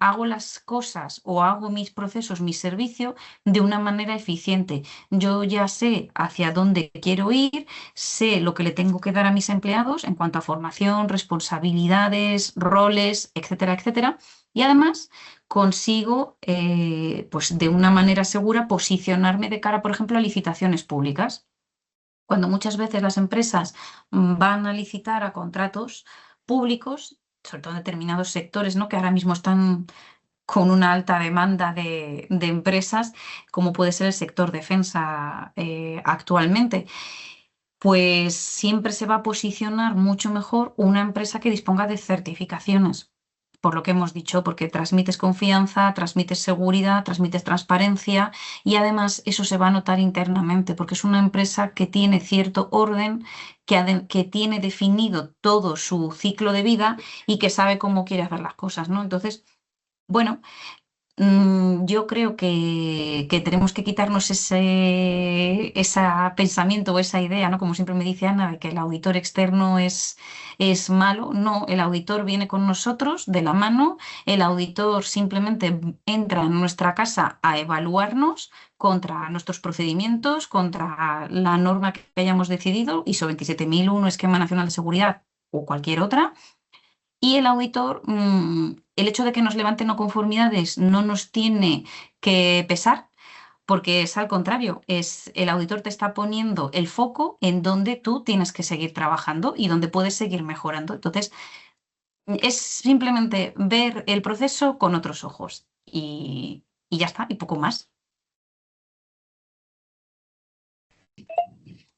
hago las cosas o hago mis procesos, mi servicio de una manera eficiente. Yo ya sé hacia dónde quiero ir, sé lo que le tengo que dar a mis empleados en cuanto a formación, responsabilidades, roles, etcétera, etcétera. Y además consigo, pues de una manera segura, posicionarme de cara, por ejemplo, a licitaciones públicas. Cuando muchas veces las empresas van a licitar a contratos públicos, sobre todo en determinados sectores, ¿no?, que ahora mismo están con una alta demanda de empresas, como puede ser el sector defensa actualmente, pues siempre se va a posicionar mucho mejor una empresa que disponga de certificaciones. Por lo que hemos dicho, porque transmites confianza, transmites seguridad, transmites transparencia y además eso se va a notar internamente porque es una empresa que tiene cierto orden, que tiene definido todo su ciclo de vida y que sabe cómo quiere hacer las cosas, ¿no? Entonces, bueno, yo creo que tenemos que quitarnos ese pensamiento o esa idea, ¿no? Como siempre me dice Ana, de que el auditor externo es malo. No, el auditor viene con nosotros de la mano, el auditor simplemente entra en nuestra casa a evaluarnos contra nuestros procedimientos, contra la norma que hayamos decidido, ISO 27001, Esquema Nacional de Seguridad o cualquier otra. Y el auditor, el hecho de que nos levante no conformidades no nos tiene que pesar, porque es al contrario, el auditor te está poniendo el foco en donde tú tienes que seguir trabajando y donde puedes seguir mejorando. Entonces, es simplemente ver el proceso con otros ojos y ya está, y poco más.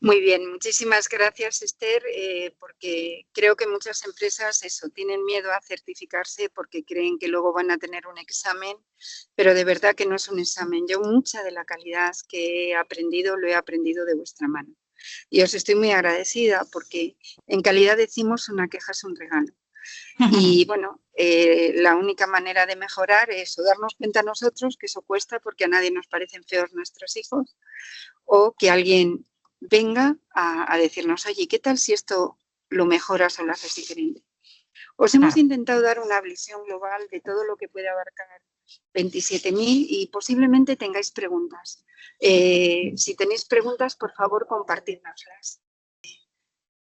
Muy bien, muchísimas gracias, Esther, porque creo que muchas empresas tienen miedo a certificarse porque creen que luego van a tener un examen, pero de verdad que no es un examen. Yo mucha de la calidad que he aprendido lo he aprendido de vuestra mano. Y os estoy muy agradecida porque en calidad decimos una queja es un regalo. Y bueno, la única manera de mejorar es o darnos cuenta nosotros que eso cuesta porque a nadie nos parecen feos nuestros hijos, o que alguien venga a decirnos, oye, ¿qué tal si esto lo mejoras o lo haces diferente? Os hemos intentado dar una visión global de todo lo que puede abarcar 27.000 y posiblemente tengáis preguntas. Si tenéis preguntas, por favor, compartidnoslas.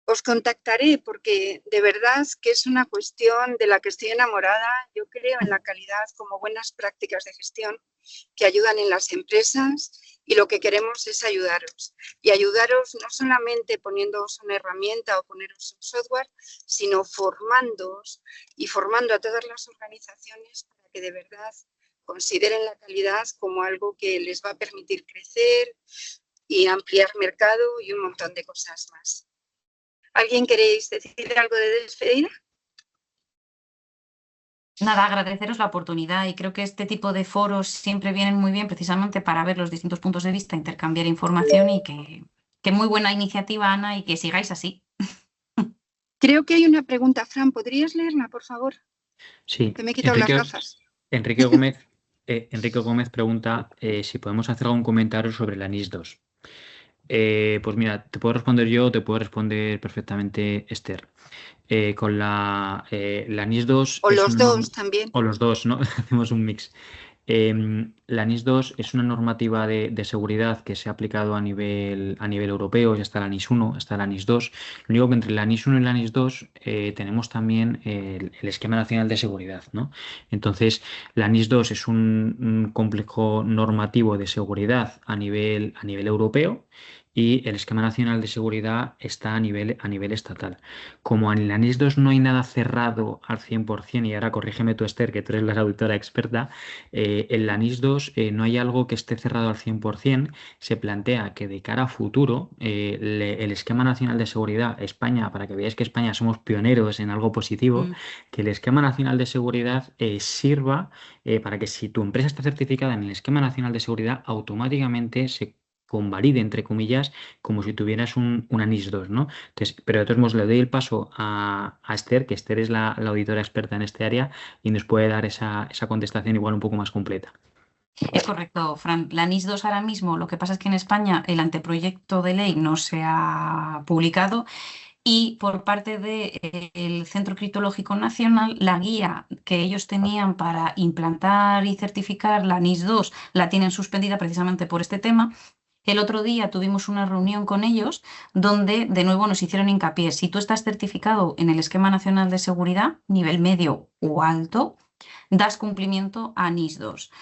Os contactaré porque de verdad que es una cuestión de la que estoy enamorada. Yo creo en la calidad como buenas prácticas de gestión que ayudan en las empresas y lo que queremos es ayudaros. Y ayudaros no solamente poniéndoos una herramienta o poneros un software, sino formándoos y formando a todas las organizaciones para que de verdad consideren la calidad como algo que les va a permitir crecer y ampliar mercado y un montón de cosas más. ¿Alguien queréis decir algo de despedida? Nada, agradeceros la oportunidad y creo que este tipo de foros siempre vienen muy bien precisamente para ver los distintos puntos de vista, intercambiar información y que muy buena iniciativa, Ana, y que sigáis así. Creo que hay una pregunta, Fran, ¿podrías leerla, por favor? Sí. Que me he quitado las gafas. Enrique Gómez pregunta si podemos hacer algún comentario sobre la NIS 2. Pues mira, te puedo responder yo, te puedo responder perfectamente Esther. Con la NIS 2... O los dos también. O los dos, ¿no? Hacemos un mix. La NIS 2 es una normativa de seguridad que se ha aplicado a nivel europeo. Ya está la NIS 1, está la NIS 2. Lo único que entre la NIS 1 y la NIS 2 tenemos también el Esquema Nacional de Seguridad, ¿no? Entonces, la NIS 2 es un complejo normativo de seguridad a nivel europeo y el Esquema Nacional de Seguridad está a nivel estatal. Como en la NIS 2 no hay nada cerrado al 100%, y ahora corrígeme tú, Esther, que tú eres la auditora experta, en la NIS 2 no hay algo que esté cerrado al 100%, se plantea que de cara a futuro el Esquema Nacional de Seguridad, España, para que veáis que España somos pioneros en algo positivo, que el Esquema Nacional de Seguridad sirva para que si tu empresa está certificada en el Esquema Nacional de Seguridad, automáticamente se convalide, entre comillas, como si tuvieras una NIS 2, ¿no? Entonces, pero de todos modos le doy el paso a Esther, que Esther es la auditora experta en este área y nos puede dar esa contestación igual un poco más completa. Es correcto, Fran. La NIS 2 ahora mismo, lo que pasa es que en España el anteproyecto de ley no se ha publicado y por parte del Centro Criptológico Nacional, la guía que ellos tenían para implantar y certificar la NIS 2 la tienen suspendida precisamente por este tema. El otro día tuvimos una reunión con ellos donde de nuevo nos hicieron hincapié. Si tú estás certificado en el Esquema Nacional de Seguridad, nivel medio o alto, das cumplimiento a NIS 2.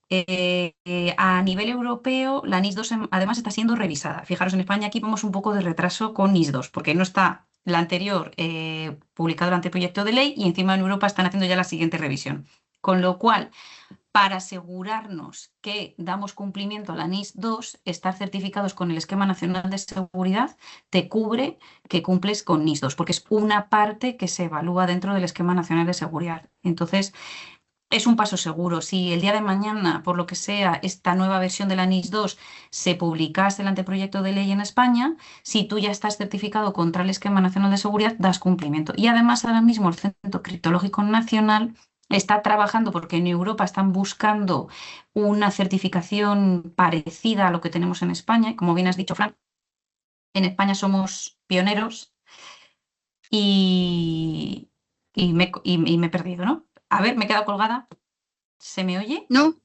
A nivel europeo, la NIS 2 además está siendo revisada. Fijaros, en España aquí vamos un poco de retraso con NIS 2, porque no está la anterior publicado el anteproyecto de ley y encima en Europa están haciendo ya la siguiente revisión. Con lo cual, para asegurarnos que damos cumplimiento a la NIS 2, estar certificados con el Esquema Nacional de Seguridad te cubre que cumples con NIS 2, porque es una parte que se evalúa dentro del Esquema Nacional de Seguridad. Entonces, es un paso seguro. Si el día de mañana, por lo que sea, esta nueva versión de la NIS 2 se publicase el anteproyecto de ley en España, si tú ya estás certificado contra el Esquema Nacional de Seguridad, das cumplimiento. Y además, ahora mismo el Centro Criptológico Nacional está trabajando, porque en Europa están buscando una certificación parecida a lo que tenemos en España. Y como bien has dicho, Fran, en España somos pioneros y me he perdido, ¿no? A ver, me he quedado colgada. ¿Se me oye? No,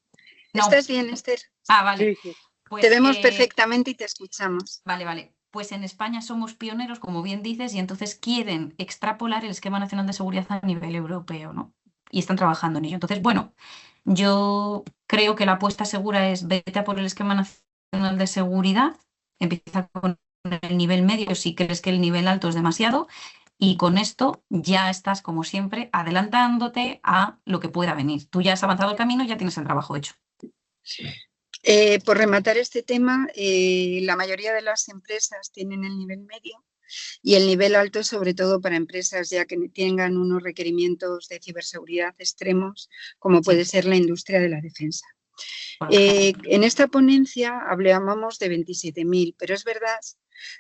No. estás bien, Esther. Ah, vale. Sí, sí. Pues, Te vemos perfectamente y te escuchamos. Vale, vale. Pues en España somos pioneros, como bien dices, y entonces quieren extrapolar el Esquema Nacional de Seguridad a nivel europeo, ¿no? Y están trabajando en ello. Entonces, bueno, yo creo que la apuesta segura es vete a por el Esquema Nacional de Seguridad, empieza con el nivel medio si crees que el nivel alto es demasiado, y con esto ya estás, como siempre, adelantándote a lo que pueda venir. Tú ya has avanzado el camino, ya tienes el trabajo hecho. Por rematar este tema, la mayoría de las empresas tienen el nivel medio y el nivel alto es sobre todo para empresas ya que tengan unos requerimientos de ciberseguridad extremos, como puede ser la industria de la defensa. En esta ponencia hablábamos de 27.000, pero es verdad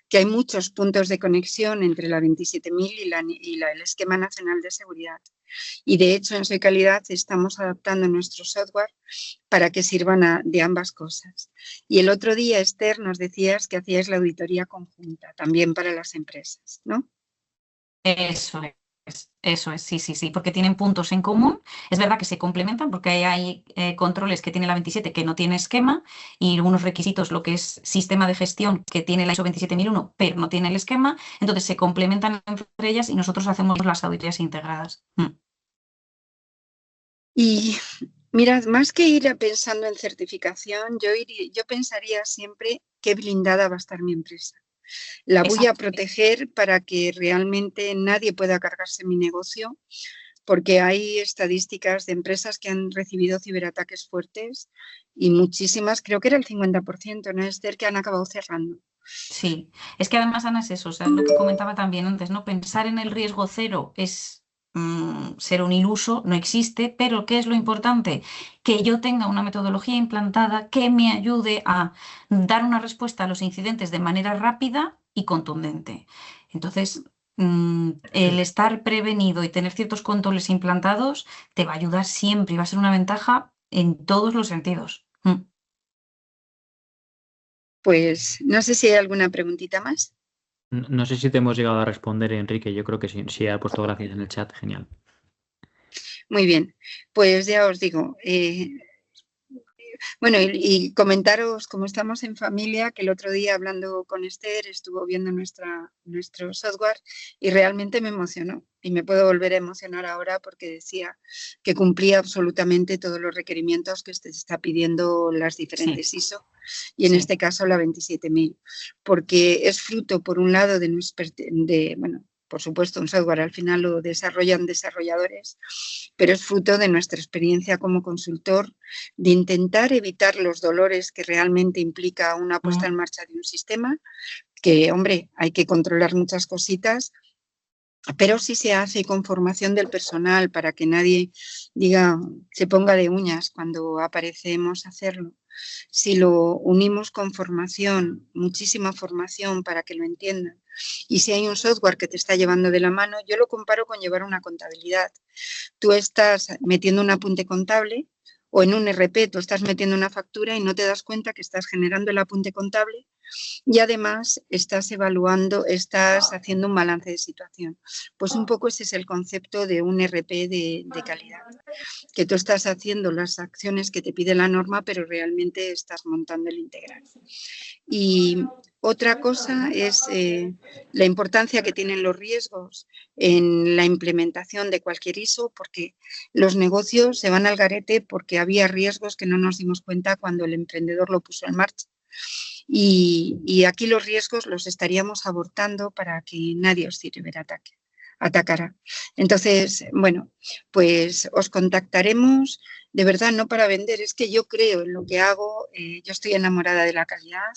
que hay muchos puntos de conexión entre la 27.000 y el Esquema Nacional de Seguridad. Y de hecho, en Soy Calidad estamos adaptando nuestro software para que sirvan de ambas cosas. Y el otro día, Esther, nos decías que hacías la auditoría conjunta, también para las empresas, ¿no? Eso es, sí, porque tienen puntos en común. Es verdad que se complementan porque hay controles que tiene la 27 que no tiene esquema y algunos requisitos, lo que es sistema de gestión que tiene la ISO 27001 pero no tiene el esquema, entonces se complementan entre ellas y nosotros hacemos las auditorías integradas. Y mira, más que ir pensando en certificación, yo pensaría siempre qué blindada va a estar mi empresa. La voy a proteger para que realmente nadie pueda cargarse mi negocio, porque hay estadísticas de empresas que han recibido ciberataques fuertes y muchísimas, creo que era el 50%, ¿no, Esther?, que han acabado cerrando. Sí, es que además, Ana, es eso, o sea, es lo que comentaba también antes, ¿no? Pensar en el riesgo cero es ser un iluso, no existe, pero ¿qué es lo importante? Que yo tenga una metodología implantada que me ayude a dar una respuesta a los incidentes de manera rápida y contundente. Entonces, el estar prevenido y tener ciertos controles implantados te va a ayudar siempre y va a ser una ventaja en todos los sentidos. Pues no sé si hay alguna preguntita más. No sé si te hemos llegado a responder, Enrique. Yo creo que sí. Sí, ha puesto gracias en el chat. Genial. Muy bien. Pues ya os digo. Bueno, y comentaros, como estamos en familia, que el otro día hablando con Esther estuvo viendo nuestro software y realmente me emocionó. Y me puedo volver a emocionar ahora porque decía que cumplía absolutamente todos los requerimientos que se está pidiendo las diferentes ISO y en este caso la 27.000, porque es fruto, por un lado, bueno, por supuesto, un software al final lo desarrollan desarrolladores, pero es fruto de nuestra experiencia como consultor, de intentar evitar los dolores que realmente implica una puesta en marcha de un sistema, que, hombre, hay que controlar muchas cositas, pero sí se hace con formación del personal para que nadie se ponga de uñas cuando aparecemos a hacerlo. Si lo unimos con formación, muchísima formación para que lo entiendan, y si hay un software que te está llevando de la mano, yo lo comparo con llevar una contabilidad. Tú estás metiendo un apunte contable o en un RP tú estás metiendo una factura y no te das cuenta que estás generando el apunte contable y además estás haciendo un balance de situación. Pues un poco ese es el concepto de un RP de calidad, que tú estás haciendo las acciones que te pide la norma, pero realmente estás montando el integral. Y otra cosa es la importancia que tienen los riesgos en la implementación de cualquier ISO, porque los negocios se van al garete porque había riesgos que no nos dimos cuenta cuando el emprendedor lo puso en marcha. Y aquí los riesgos los estaríamos abortando para que nadie os atacara. Entonces, bueno, pues os contactaremos, de verdad, no para vender, es que yo creo en lo que hago, yo estoy enamorada de la calidad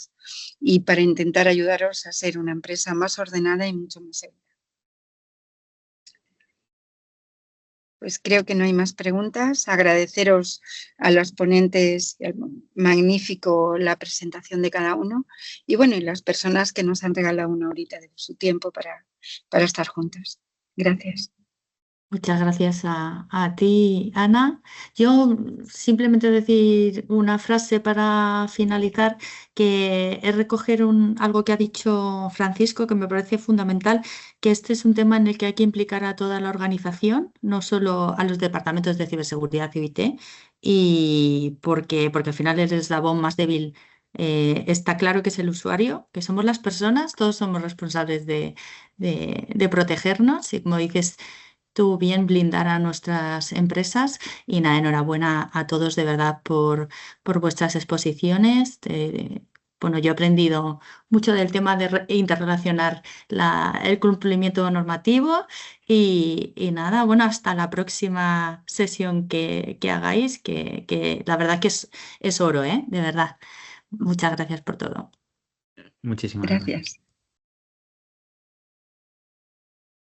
y para intentar ayudaros a ser una empresa más ordenada y mucho más segura. Pues creo que no hay más preguntas. Agradeceros a los ponentes magnífico la presentación de cada uno y bueno, y las personas que nos han regalado una horita de su tiempo para estar juntas. Gracias. Muchas gracias a ti, Ana. Yo simplemente decir una frase para finalizar, que es recoger algo que ha dicho Francisco, que me parece fundamental, que este es un tema en el que hay que implicar a toda la organización, no solo a los departamentos de ciberseguridad y IT, y porque al final el eslabón más débil está claro que es el usuario, que somos las personas, todos somos responsables de protegernos y, como dices tú, bien, blindar a nuestras empresas. Y nada, enhorabuena a todos de verdad por vuestras exposiciones. Bueno, yo he aprendido mucho del tema de interrelacionar el cumplimiento normativo y nada, bueno, hasta la próxima sesión que hagáis, que la verdad que es oro, de verdad. Muchas gracias por todo. Muchísimas gracias. Gracias.